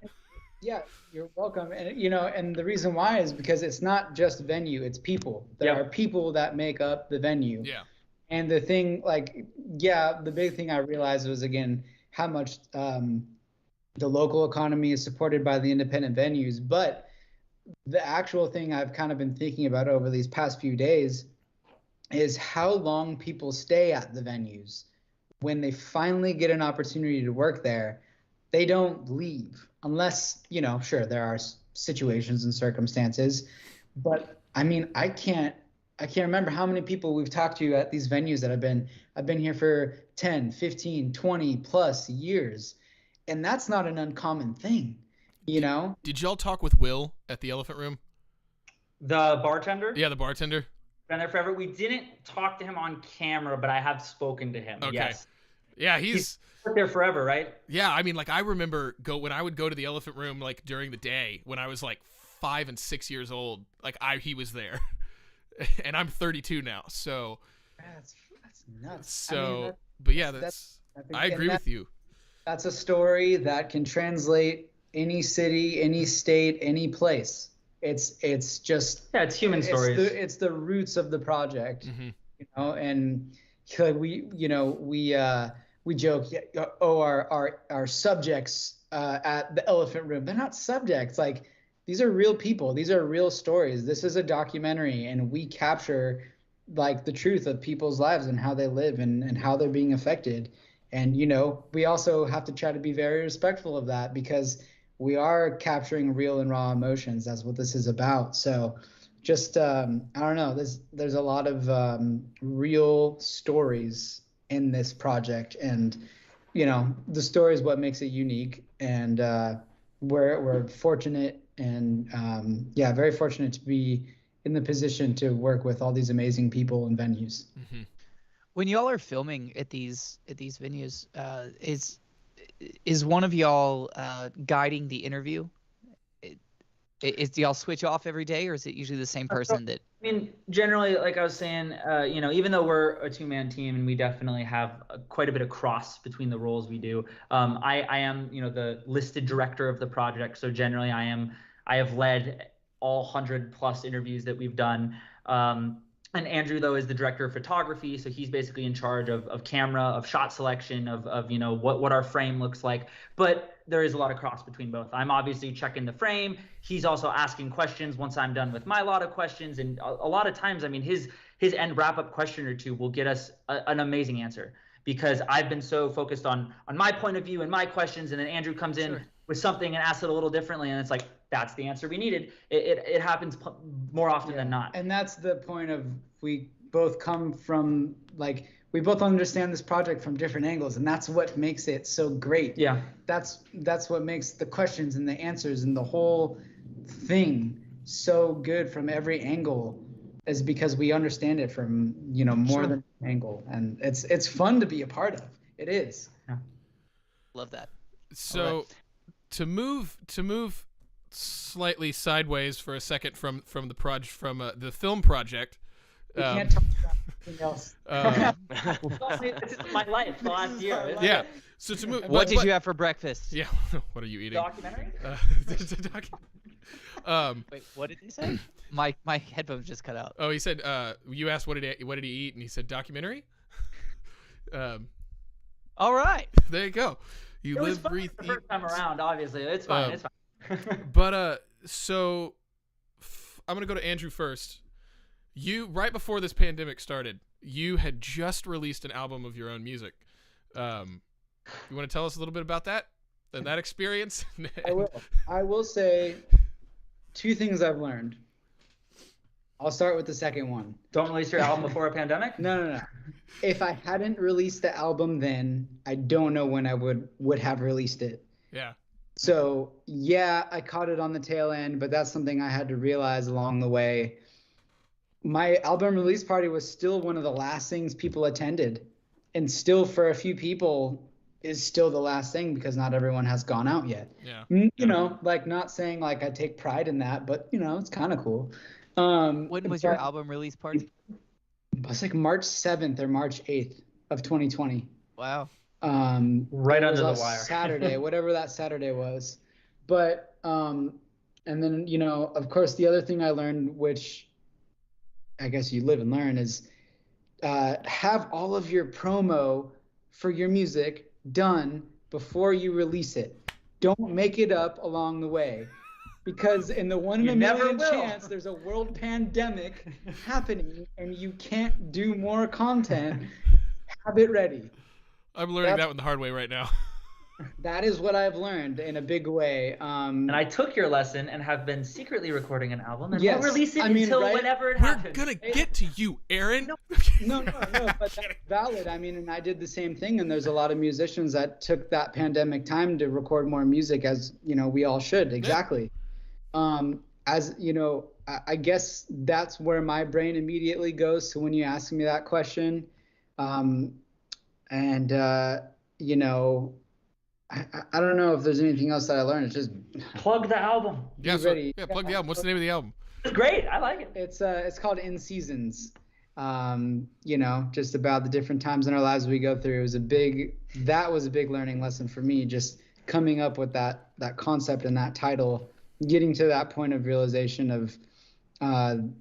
Yeah, you're welcome. And and the reason why is because it's not just venue; it's people. There are people that make up the venue. Yeah. And the thing, the big thing I realized was, again, how much the local economy is supported by the independent venues, but the actual thing I've kind of been thinking about over these past few days is how long people stay at the venues. When they finally get an opportunity to work there, they don't leave unless, sure, there are situations and circumstances. But I mean, I can't I can't remember how many people we've talked to at these venues that I've been here for 10, 15, 20 plus years. And that's not an uncommon thing, you know? Did y'all talk with Will at the Elephant Room? The bartender? Yeah, the bartender. Been there forever. We didn't talk to him on camera, but I have spoken to him. Okay. Yes. Yeah, he's worked there forever, right? Yeah, I mean, like, I remember when I would go to the Elephant Room, like, during the day when I was like 5 and 6 years old, like, he was there. And I'm 32 now, so That's nuts. So, but yeah, I agree with you. That's a story that can translate any city, any state, any place. It's just it's human stories. It's the roots of the project, you know. And we joke, our subjects at the Elephant Room, they're not subjects. Like, these are real people. These are real stories. This is a documentary, and we capture like the truth of people's lives and how they live and how they're being affected. And, you know, we also have to try to be very respectful of that, because we are capturing real and raw emotions. That's what this is about. So just, I don't know, there's a lot of real stories in this project, and, you know, the story is what makes it unique. And we're fortunate and very fortunate to be in the position to work with all these amazing people and venues. Mm-hmm. When y'all are filming at these venues, is one of y'all guiding the interview? Do y'all switch off every day, or is it usually the same person that? I mean, generally, like I was saying, you know, even though we're a two-man team and we definitely have quite a bit of cross between the roles we do, I am, you know, the listed director of the project. So generally, I have led all 100+ interviews that we've done. And Andrew, though, is the director of photography, so he's basically in charge of camera, of shot selection, of you know, what our frame looks like. But there is a lot of cross between both. I'm obviously checking the frame. He's also asking questions once I'm done with my lot of questions. And a lot of times, I mean, his end wrap-up question or two will get us an amazing answer, because I've been so focused on my point of view and my questions, and then Andrew comes in with something and asks it a little differently, and it's like, that's the answer we needed. It happens more often than not. And that's the point of, we both come from, like, we both understand this project from different angles, and that's what makes it so great. Yeah. That's what makes the questions and the answers and the whole thing so good from every angle, is because we understand it from, you know, more than an angle. And it's fun to be a part of. It is. Yeah. Love that. So to move slightly sideways for a second from the film project. We can't talk about anything else. This is my life the last year. Yeah. So to move. What did you have for breakfast? Yeah. What are you eating? Documentary? Wait, what did he say? My headphones just cut out. Oh, he said. You asked what did he eat, and he said documentary. All right. There you go. You live, breathe, the eat. first time around, obviously. It's fine. It's fine. But so I'm gonna go to Andrew first. You, right before this pandemic started, you had just released an album of your own music. You want to tell us a little bit about that and that experience? I will say 2 things I've learned. I'll start with the second one. Don't release your album before a pandemic? No. If I hadn't released the album then, I don't know when I would have released it. Yeah. So, yeah, I caught it on the tail end, but that's something I had to realize along the way. My album release party was still one of the last things people attended, and still for a few people is still the last thing, because not everyone has gone out yet. Yeah. You know, like, not saying like I take pride in that, but, you know, it's kind of cool. When was your album release party? It was like March 7th or March 8th of 2020. Wow. Right under the wire. Saturday, whatever that Saturday was. But and then, you know, of course, the other thing I learned, which I guess you live and learn, is have all of your promo for your music done before you release it. Don't make it up along the way, because in the 1 in a million chance there's a world pandemic happening and you can't do more content. Have it ready. I'm learning that one the hard way right now. That is what I've learned in a big way. And I took your lesson and have been secretly recording an album and Yes, won't release it I mean, until right? whenever it We're happens. gonna get to you, Aaron. No, but that's valid. I mean, and I did the same thing. And there's a lot of musicians that took that pandemic time to record more music, as you know, we all should. Exactly. As you know, I guess that's where my brain immediately goes to when you ask me that question. You know, I don't know if there's anything else that I learned. It's just Plug the album. Yeah, ready. plug the album. What's the name of the album? It's great. I like it. It's called In Seasons. You know, just about the different times in our lives we go through. That was a big learning lesson for me, just coming up with that concept and that title, getting to that point of realization of,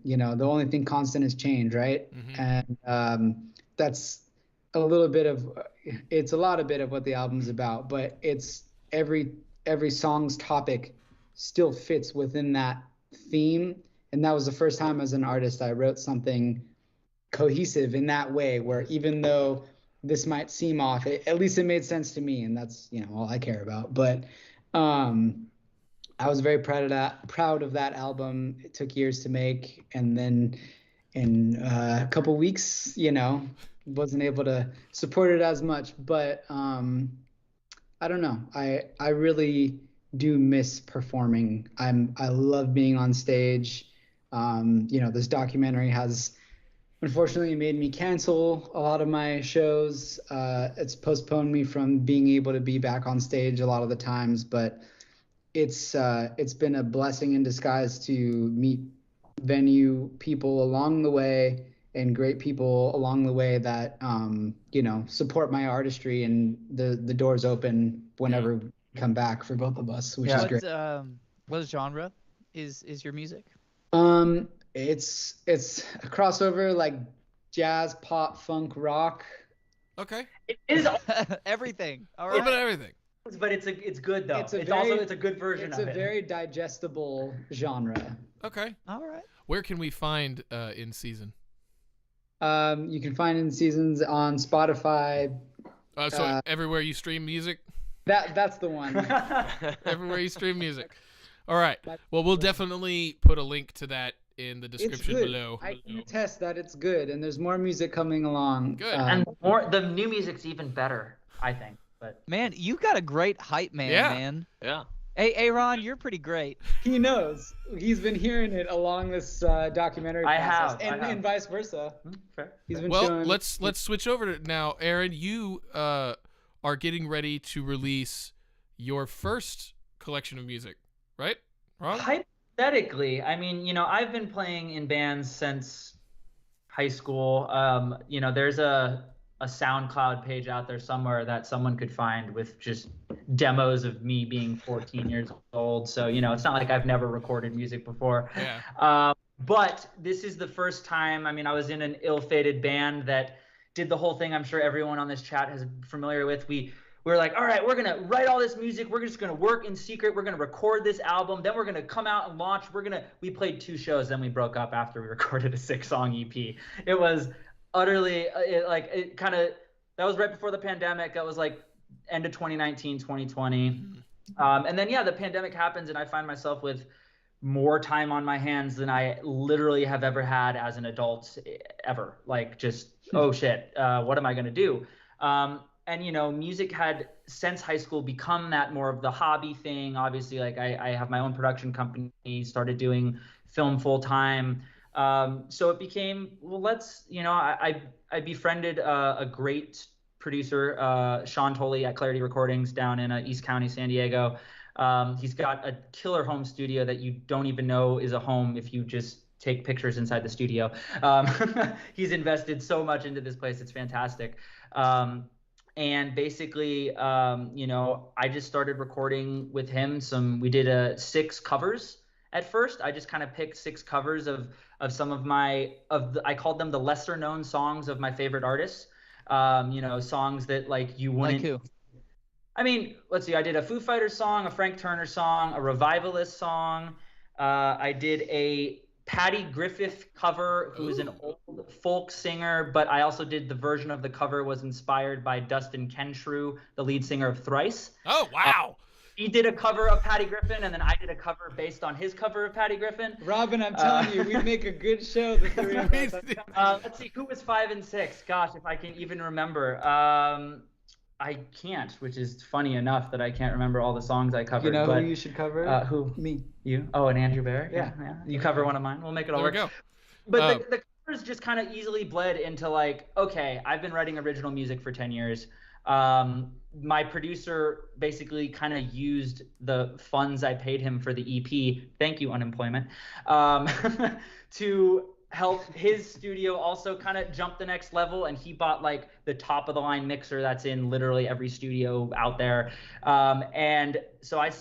you know, the only thing constant is change, right? Mm-hmm. And that's a lot of what the album's about, but it's every song's topic still fits within that theme. And that was the first time as an artist I wrote something cohesive in that way, where even though this might seem off, at least it made sense to me, and that's, you know, all I care about. But I was very proud of that album. It took years to make, and then in a couple weeks, you know, wasn't able to support it as much. But I don't know. I really do miss performing. I love being on stage. You know, this documentary has unfortunately made me cancel a lot of my shows. It's postponed me from being able to be back on stage a lot of the times, but it's been a blessing in disguise to meet venue people along the way and great people along the way that you know, support my artistry, and the doors open whenever we come back for both of us, which is great. What genre is your music? It's a crossover, like jazz, pop, funk, rock. Okay. It is, Everything. All A right. little bit of everything. but it's good though. It's a good version of it. It's a very digestible genre. Okay. All right. Where can we find In Season? You can find In Seasons on Spotify. So everywhere you stream music? That's the one. Everywhere you stream music. All right. Well, we'll definitely put a link to that in the description below. I can attest that it's good, and there's more music coming along. Good. And the new music's even better, I think. But Man, you got a great hype man, man. Yeah. Hey, Aaron, you're pretty great. He knows. He's been hearing it along this documentary process, and vice versa. fair. He's been Well, showing. let's switch over to now. Aaron, you are getting ready to release your first collection of music, right? Wrong? Hypothetically, I mean, you know, I've been playing in bands since high school. You know, there's a SoundCloud page out there somewhere that someone could find with just demos of me being 14 years old. So, you know, it's not like I've never recorded music before. Yeah. But this is the first time. I mean, I was in an ill-fated band that did the whole thing I'm sure everyone on this chat is familiar with. We were like, all right, we're going to write all this music. We're just going to work in secret. We're going to record this album. Then we're going to come out and launch. We played 2 shows. Then we broke up after we recorded a 6-song EP. It was utterly that was right before the pandemic. That was like end of 2019, 2020. And then, the pandemic happens, and I find myself with more time on my hands than I literally have ever had as an adult ever. Like, just, oh shit, what am I going to do? And, you know, music had, since high school, become that more of the hobby thing. Obviously, like, I have my own production company, started doing film full time. So it became, well, I befriended a great producer, Sean Tolley at Clarity Recordings down in East County, San Diego. He's got a killer home studio that you don't even know is a home if you just take pictures inside the studio. He's invested so much into this place. It's fantastic. And basically, I just started recording with him. We did 6 covers at first. I just kind of picked 6 covers of some of I called them the lesser known songs of my favorite artists. Songs that like you wouldn't. Like who? I mean, let's see. I did a Foo Fighters song, a Frank Turner song, a Revivalist song. I did a Patty Griffith cover, who's an old folk singer, but I also did the version of the cover was inspired by Dustin Kenshrew, the lead singer of Thrice. Oh, wow. He did a cover of Patty Griffin, and then I did a cover based on his cover of Patty Griffin. Robin, I'm telling you, we make a good show. The three of us. Let's see, who was 5 and 6? Gosh, if I can even remember. I can't, which is funny enough that I can't remember all the songs I covered. You know but, who you should cover? Who? Me. You? Oh, and Andrew Barrack? Yeah. You cover one of mine. We'll make it all There we work. go. But the covers just kind of easily bled into like, okay, I've been writing original music for 10 years. My producer basically kind of used the funds I paid him for the EP, thank you unemployment, to help his studio also kind of jump the next level, and he bought like the top of the line mixer that's in literally every studio out there. And so I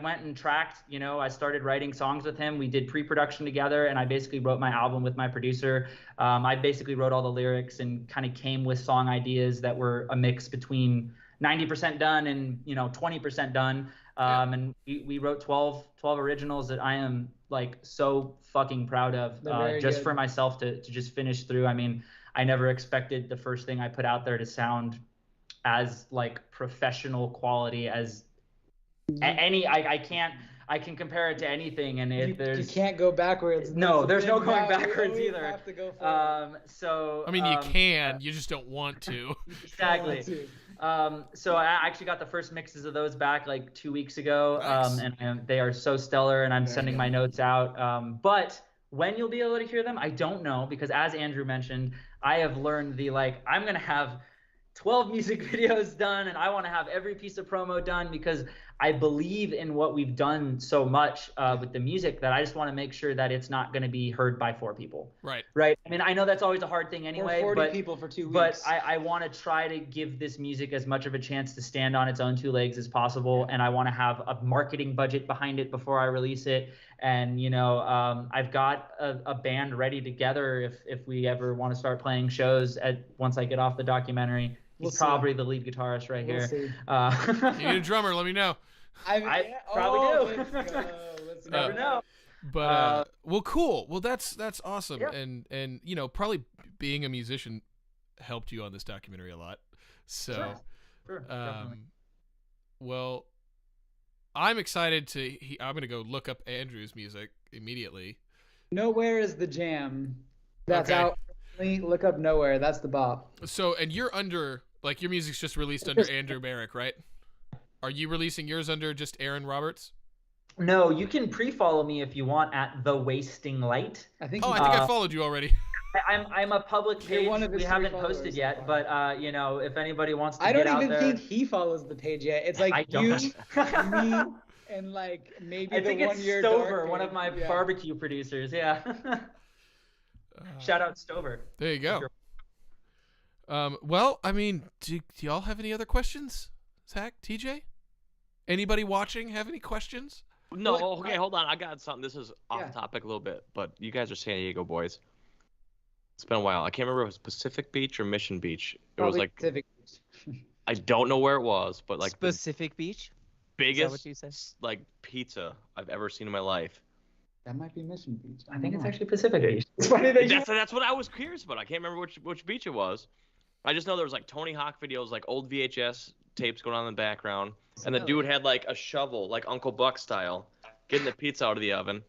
went and tracked, I started writing songs with him. We did pre-production together, and I basically wrote my album with my producer. I basically wrote all the lyrics and kind of came with song ideas that were a mix between 90% done and 20% done. And we wrote 12 originals that I am like so fucking proud of, just for myself to just finish through. I mean, I never expected the first thing I put out there to sound as like professional quality as any. I can compare it to anything, and you can't go backwards. No, there's no going backwards either. You have to go forward. So I mean, you can, you just don't want to. Exactly. So I actually got the first mixes of those back like 2 weeks ago. Nice. And they are so stellar, and I'm sending my notes out. But when you'll be able to hear them, I don't know, because as Andrew mentioned, I have learned I'm going to have 12 music videos done, and I want to have every piece of promo done, because I believe in what we've done so much with the music that I just want to make sure that it's not going to be heard by 4 people. Right. Right. I mean, I know that's always a hard thing anyway. Or 40 people for 2 weeks. But I want to try to give this music as much of a chance to stand on its own 2 legs as possible. And I want to have a marketing budget behind it before I release it. And, I've got a band ready together if we ever want to start playing shows once I get off the documentary. He's probably the lead guitarist right here. See. You need a drummer, let me know. I probably do. Let's never know. But well, cool. Well, that's awesome. Yeah. And probably being a musician helped you on this documentary a lot. So Sure, definitely. Well, I'm excited I'm gonna go look up Andrew's music immediately. Nowhere is the jam. That's Okay. out. Look up Nowhere. That's the bop. So, and you're under, like, your music's just released under Andrew Barrack, right? Are you releasing yours under just Aaron Roberts? No, you can pre-follow me if you want at The Wasting Light. I think. I think I followed you already. I'm a public You're page. one of his We 3 haven't followers posted so yet, far. but if anybody wants to I get don't out even there, think he follows the page yet. It's like I you, don't. me, and like maybe I the think one it's year Stover, dark one of my yeah. barbecue producers. Yeah. Shout out Stover. There you go. Well, I mean, do y'all have any other questions? Zach, TJ? Anybody watching have any questions? No, Well, okay, hold on. I got something. This is off topic a little bit, but you guys are San Diego boys. It's been a while. I can't remember if it was Pacific Beach or Mission Beach. It was Probably like Pacific. I don't know where it was, but like the Pacific Beach. biggest what you said? like pizza I've ever seen in my life. That might be Mission Beach. I think it's don't know. actually Pacific Beach. It's funny that you. That's what I was curious about. I can't remember which beach it was. I just know there was like Tony Hawk videos, like old VHS tapes going on in the background, and the dude had like a shovel, like Uncle Buck style, getting the pizza out of the oven.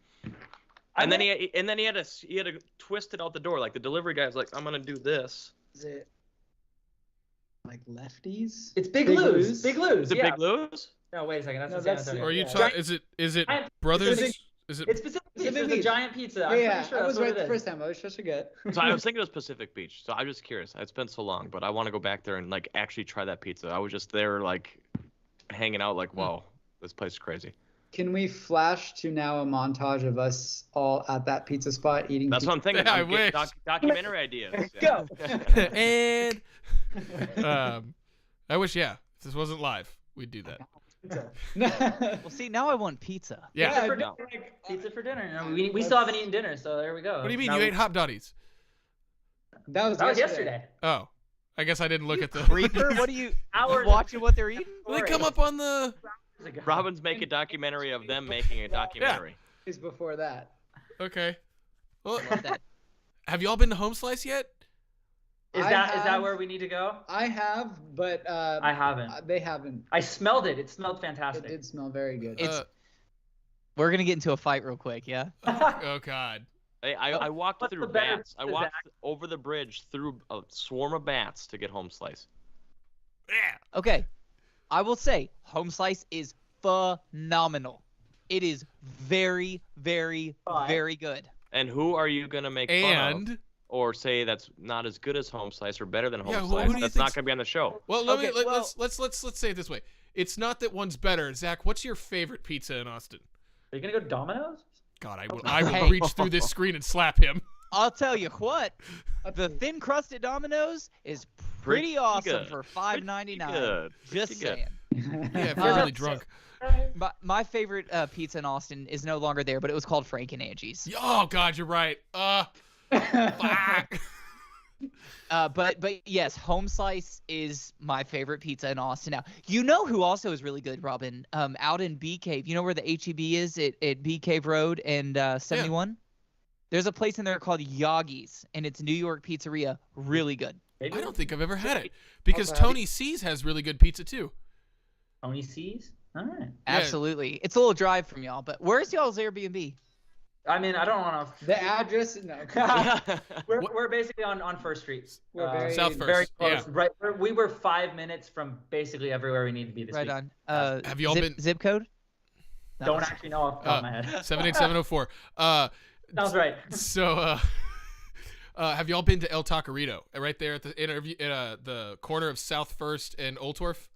And then he had to twist it out the door. Like the delivery guy's like, I'm gonna do this. Is it like Lefties? It's Big Lou's. Big Lou's. Is it yeah. Big Lou's? No, wait a second. That's No, the San that's- Antonio. Or are you Yeah. talking? Is it Brothers? Is it? It's Pacific Beach. Pacific There's a Beach. giant pizza. I'm Yeah, pretty sure I that's was what right it the is. first time. I was just forget. So I was thinking it was Pacific Beach. So I'm just curious. It's been so long, but I want to go back there and like actually try that pizza. I was just there like hanging out, like, wow, this place is crazy. Can we flash to now a montage of us all at that pizza spot eating? That's what I'm thinking. Yeah, I'm getting I wish. documentary ideas. Go. And I wish, if this wasn't live, we'd do that. pizza. Well, see, now I want pizza. Yeah. Pizza for no. dinner. Pizza for dinner. You know, we still haven't eaten dinner, so there we go. What do you mean? Now You ate Hot Dotties? That was yesterday. Oh, I guess I didn't look at the. Creeper, what are you Hours watching? What they're eating? They come up on the. Hours ago. Robin's making a documentary of them making a documentary. Is before that. Okay. Well, I love that. have y'all been to Home Slice yet? Is that where we need to go? I have, but I haven't. They haven't. I smelled it. It smelled fantastic. It did smell very good. We're gonna get into a fight real quick, yeah. Oh God. I walked What's through the better bats. I pizza, walked Zach? over the bridge through a swarm of bats to get Home Slice. Yeah. Okay, I will say Home Slice is phenomenal. It is very, very, very good. And who are you gonna make fun of? Or say that's not as good as Home Slice or better than Home Slice? That's not gonna be on the show. Well, let's say it this way. It's not that one's better. Zach, what's your favorite pizza in Austin? Are you gonna go Domino's? God, I will reach through this screen and slap him. I'll tell you what, the thin crusted Domino's is pretty awesome for $5.99. Just saying. Yeah, if you're really drunk. My favorite pizza in Austin is no longer there, but it was called Frank and Angie's. Oh God, you're right. Fuck. But yes, Home Slice is my favorite pizza in Austin now. You know who also is really good, Robin? Out in Bee Cave. You know where the H-E-B is at Bee Cave Road and 71? Yeah. There's a place in there called Yagi's, and it's New York pizzeria. Really good. I don't think I've ever had it because Tony C's has really good pizza too. Tony C's? All right. Absolutely. It's a little drive from y'all, but where's y'all's Airbnb? I mean, I don't want to. The address? No. we're basically on First Street. We're very South First. Very close. Yeah. Right. We were 5 minutes from basically everywhere we need to be this week. Right on. Have y'all been zip code? No. Don't actually know off the top of my head. 78704. Sounds right. So, have y'all been to El Taquerito? Right there at the corner of South First and Old Torf?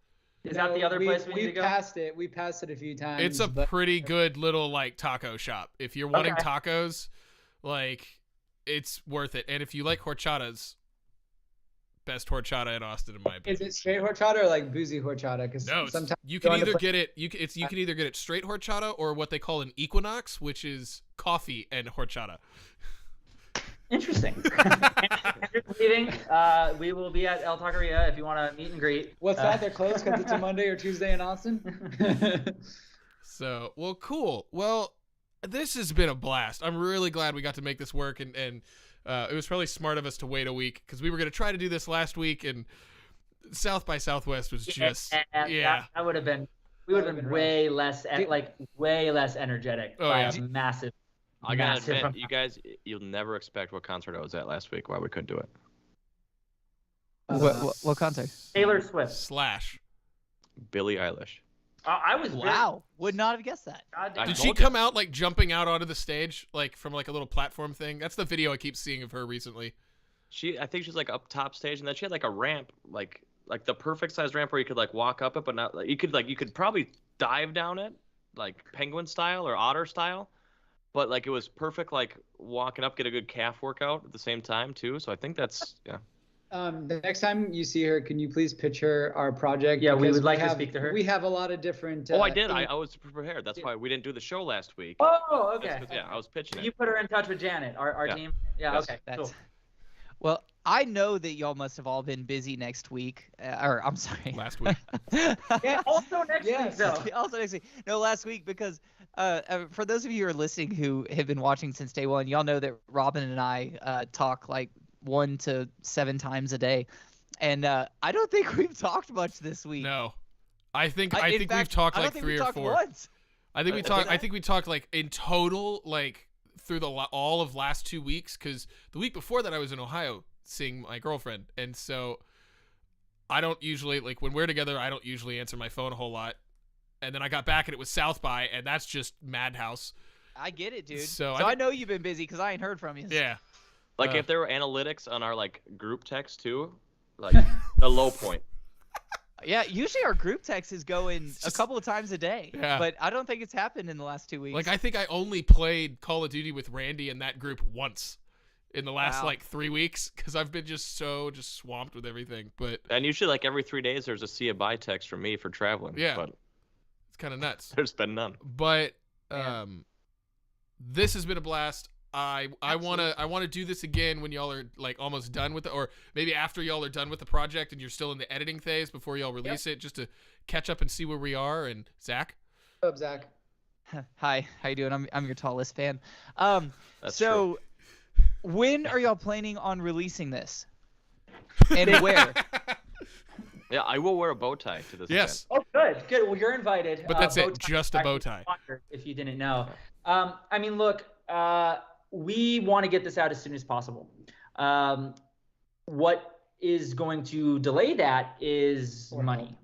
Is that the other place we need to go? We passed it a few times. It's a pretty good little like taco shop. If you're wanting tacos, like it's worth it. And if you like horchatas, best horchata in Austin in my opinion. Is it straight horchata or like boozy horchata? Because no, sometimes you can either get it. You can either get it straight horchata or what they call an equinox, which is coffee and horchata. Interesting. Andrew's leaving. We will be at El Taqueria if you want to meet and greet. What's that? They're closed because it's a Monday or Tuesday in Austin? So, well, cool. Well, this has been a blast. I'm really glad we got to make this work, and it was probably smart of us to wait a week because we were going to try to do this last week, and South by Southwest was just that would have been way less energetic. Oh, by a massive. I gotta admit, you guys, you'll never expect what concert I was at last week. Why we couldn't do it? What concert? Taylor Swift. Slash. Billie Eilish. I was wow. Would not have guessed that. Did she come out like jumping out onto the stage like from like a little platform thing? That's the video I keep seeing of her recently. I think she's like up top stage, and then she had like a ramp, like the perfect size ramp where you could like walk up it, but not like you could probably dive down it, like penguin style or otter style. But like it was perfect, like walking up, get a good calf workout at the same time too. So I think that's The next time you see her, can you please picture our project? Yeah, we would like to speak to her. We have a lot of different. I did. I was prepared. That's why we didn't do the show last week. Oh, okay. I was pitching it. You put her in touch with Janet, our team. Yeah. Yes. Okay. Cool. Well, I know that y'all must have all been busy next week. Or I'm sorry. Last week. Yeah. Also next week though. Also next week. No, last week because for those of you who are listening who have been watching since day one, y'all know that Robin and I talk like 1 to 7 times a day, and I don't think we've talked much this week. No, I think we've talked like 3 or 4. Once. I think we talked like in total like through all of last 2 weeks because the week before that I was in Ohio seeing my girlfriend, and so I don't usually like when we're together. I don't usually answer my phone a whole lot, and then I got back and it was South by, and that's just madhouse. I get it, dude. So I know you've been busy because I ain't heard from you. Yeah. Like if there were analytics on our like group text too, like the low point. Yeah, usually our group text is going a couple of times a day. Yeah. But I don't think it's happened in the last 2 weeks. Like I think I only played Call of Duty with Randy in that group once in the last like 3 weeks because I've been just swamped with everything. But and usually like every 3 days there's a see you bye text from me for traveling. Yeah. But it's kind of nuts. There's been none. But this has been a blast. I want to do this again when y'all are like almost done with it, or maybe after y'all are done with the project and you're still in the editing phase before y'all release it, just to catch up and see where we are. And Zach, what's up, Zach? Hi, how you doing? I'm your tallest fan. That's true. When are y'all planning on releasing this? And where? Yeah, I will wear a bow tie to this Yes. event. Oh, good. Well, you're invited. But that's Bow it, tie just a bow tie. If you didn't know. I mean, look, we want to get this out as soon as possible. What is going to delay that is money.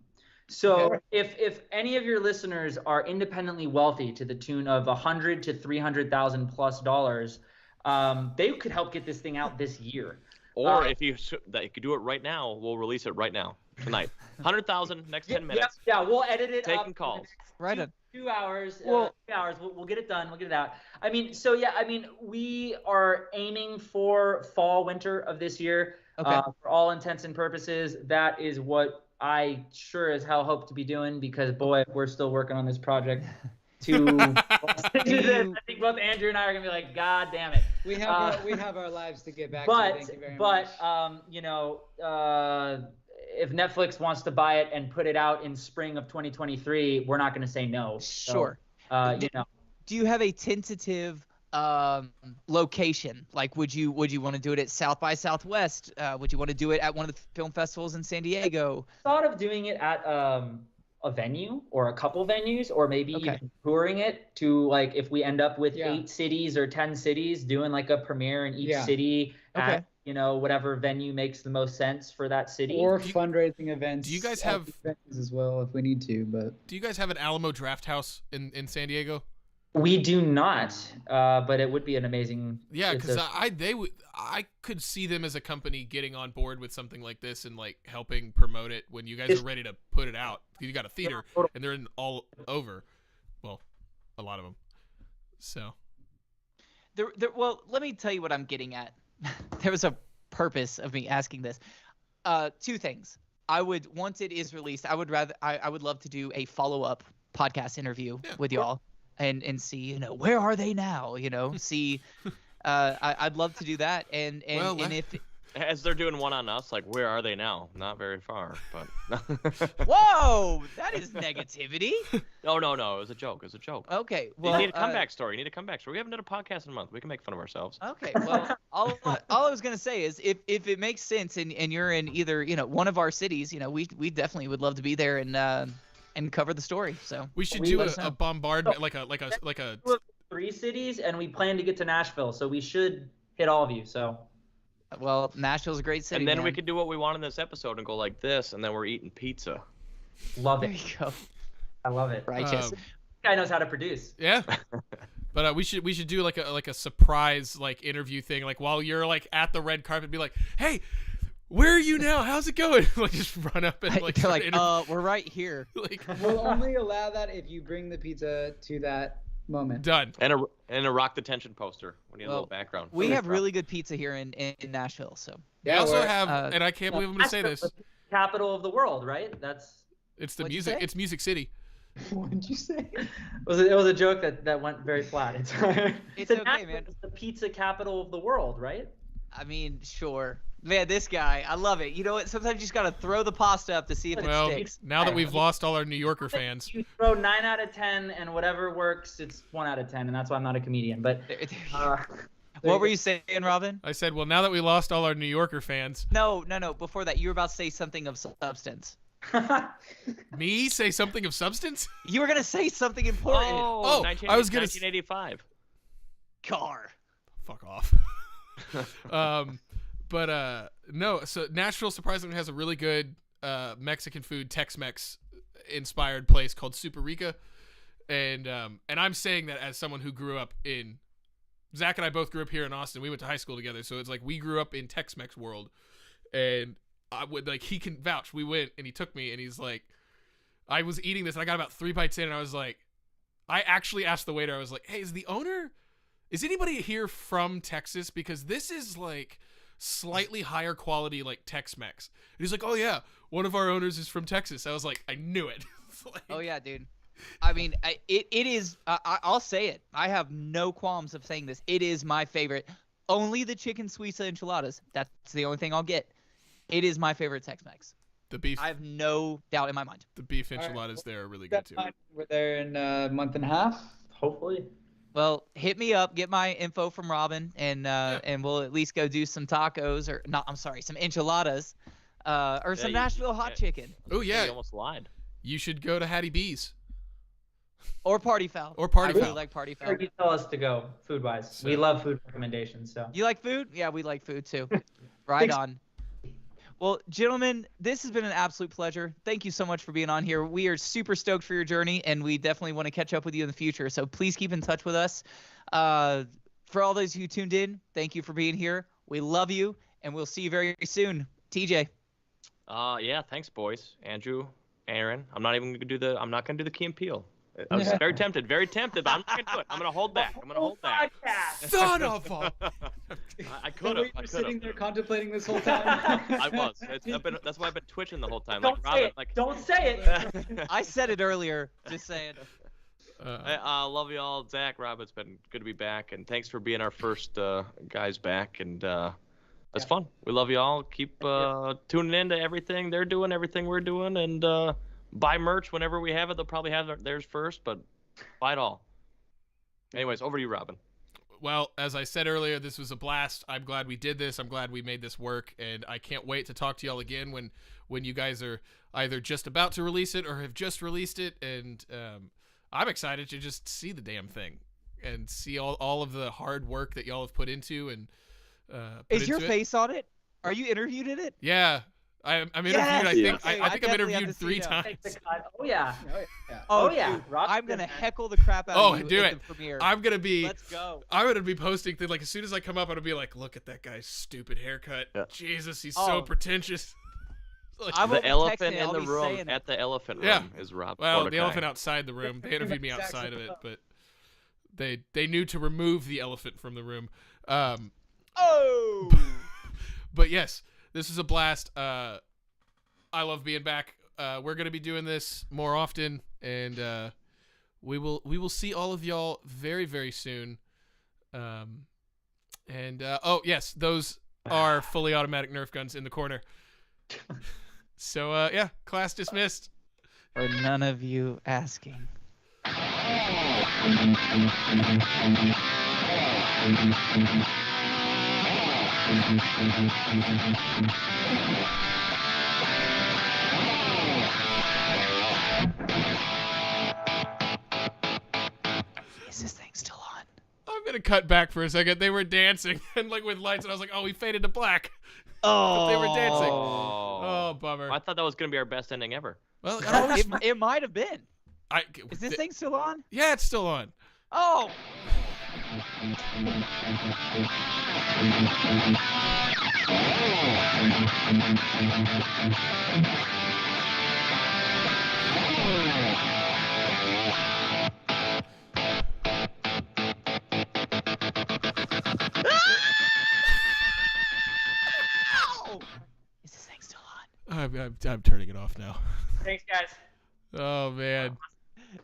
So if any of your listeners are independently wealthy to the tune of $100,000 to $300,000+, they could help get this thing out this year. Or if you could do it right now, we'll release it right now, tonight. 100,000 next 10 minutes. Yeah, we'll edit it. Taking calls. Right. 2 hours. Well, 3 hours. We'll get it done. We'll get it out. I mean, so yeah. I mean, we are aiming for fall, winter of this year. Okay. For all intents and purposes, that is what I sure as hell hope to be doing, because boy, we're still working on this project. I think both Andrew and I are gonna be like, God damn it. We have our lives to get back to. Thank you very much. You know, if Netflix wants to buy it and put it out in spring of 2023, we're not gonna say no. Sure. So, you know. Do you have a tentative location? Like, would you want to do it at South by Southwest? Would you want to do it at one of the film festivals in San Diego? Thought of doing it at a venue or a couple venues, or maybe even touring it to, like, if we end up with 8 cities or 10 cities, doing like a premiere in each city at, you know, whatever venue makes the most sense for that city. Or fundraising events. Do you guys have venues as well if we need to? But do you guys have an Alamo Draft House in San Diego? We do not, but it would be an amazing. Yeah, because I could see them as a company getting on board with something like this and like helping promote it when you guys are ready to put it out. You got a theater and they're in all over, well, a lot of them. So. Well, let me tell you what I'm getting at. There was a purpose of me asking this. 2 things. Once it is released, I would love to do a follow-up podcast interview with y'all. And see, you know, where are they now? You know, see, I'd love to do that. And if as they're doing one on us, like, where are they now? Not very far, but. Whoa, that is negativity. No, it was a joke. Okay, well, you need a comeback story. We haven't done a podcast in a month. We can make fun of ourselves. Okay, well, all I was gonna say is if it makes sense and you're in either, you know, one of our cities, you know, we definitely would love to be there and cover the story. So we should do a bombardment, like a 3 cities, and we plan to get to Nashville, so we should hit all of you. So, well, Nashville's a great city. And then man. we could do what we want in this episode and go like this, and then we're eating pizza. Love it. There you go. I love it. Righteous. This guy knows how to produce. Yeah. But we should do like a surprise like interview thing, like while you're like at the red carpet, be like, hey, where are you now? How's it going? Like, just run up and like. They're like, we're right here. Like, we'll only allow that if you bring the pizza to that moment. Done. And a Rock the Tension poster. We need a little background. We have really good pizza here in Nashville, so. We also have, and I can't believe I'm gonna say this. Capital of the world, right? It's the music. It's Music City. What did you say? It was a joke that went very flat. It's okay, man. It's the pizza capital of the world, right? I mean, sure. Man, this guy, I love it. You know what? Sometimes you just gotta throw the pasta up to see if it sticks. Now that we've lost all our New Yorker fans, you throw 9 out of 10, and whatever works, it's 1 out of 10, and that's why I'm not a comedian. But what were you saying, Robin? I said, well, now that we lost all our New Yorker fans. No. Before that, you were about to say something of substance. Me say something of substance? You were gonna say something important. Oh, I was gonna 1985. Car. Fuck off. But no. So Nashville surprisingly has a really good Mexican food, Tex-Mex inspired place called Super Rica, and I'm saying that as someone who grew up in. Zach and I both grew up here in Austin. We went to high school together, so it's like we grew up in Tex-Mex world, and I would like he can vouch. We went and he took me and he's like, I was eating this and I got about 3 bites in and I was like, I actually asked the waiter. I was like, hey, is anybody here from Texas? Because this is like slightly higher quality like Tex-Mex. And he's like, oh yeah, one of our owners is from Texas. I was like, I knew it. Like, oh yeah, dude. I mean, it is. I'll say it. I have no qualms of saying this. It is my favorite. Only the chicken suiza enchiladas. That's the only thing I'll get. It is my favorite Tex-Mex. The beef. I have no doubt in my mind. The beef enchiladas there are really good too. We're there in a month and a half, hopefully. Well, hit me up, get my info from Robin, and we'll at least go do some tacos some enchiladas, or some Nashville hot chicken. Oh yeah, you almost lied. You should go to Hattie B's. Or Party Foul. I really like Party Foul. Where you tell us to go food-wise. So. We love food recommendations. So. You like food? Yeah, we like food too. Right on. Well, gentlemen, this has been an absolute pleasure. Thank you so much for being on here. We are super stoked for your journey, and we definitely want to catch up with you in the future. So please keep in touch with us. For all those who tuned in, thank you for being here. We love you, and we'll see you very soon. TJ. Yeah, thanks, boys. Andrew, Aaron. I'm not gonna do the Key and Peele. I was very tempted, but I'm not gonna do it. I'm gonna hold back. Son of a. I could have. You were sitting there contemplating this whole time. I was. That's why I've been twitching the whole time. Don't say it. I said it earlier. Just saying. I love you all, Zach, Rob. It's been good to be back, and thanks for being our first guys back. And it's fun. We love you all. Keep tuning in to everything they're doing, everything we're doing, and buy merch whenever we have it. They'll probably have theirs first, but buy it all. Anyways, over to you, Robin. Well, as I said earlier, this was a blast. I'm glad we did this. I'm glad we made this work, and I can't wait to talk to y'all again when you guys are either just about to release it or have just released it. And I'm excited to just see the damn thing and see all of the hard work that y'all have put into and Is your face on it? Are you interviewed in it? Yeah. I'm interviewed. Yes! I think I'm interviewed 3 times. Oh yeah. Oh yeah. Dude, I'm gonna heckle the crap out of you do at it. the premiere. I'm gonna be. Let's go. I'm gonna be posting things like as soon as I come up, I'm gonna be like, look at that guy's stupid haircut. Yeah. Jesus, he's so pretentious. The elephant in the room at the elephant room is Rob. Well, Mordecai. the elephant outside the room. They interviewed me outside of it, but they knew to remove the elephant from the room. But yes, this is a blast. I love being back. We're gonna be doing this more often, and we will see all of y'all very, very soon. Oh yes, those are fully automatic Nerf guns in the corner. So yeah, class dismissed. For none of you asking. Is this thing still on? I'm gonna cut back for a second. They were dancing and like with lights, and I was like, "Oh, we faded to black." Oh, but they were dancing. Oh, bummer. I thought that was gonna be our best ending ever. Well, it might have been. Is this thing still on? Yeah, it's still on. Oh. Is this thing still on? I'm turning it off now. Thanks, guys. Oh man.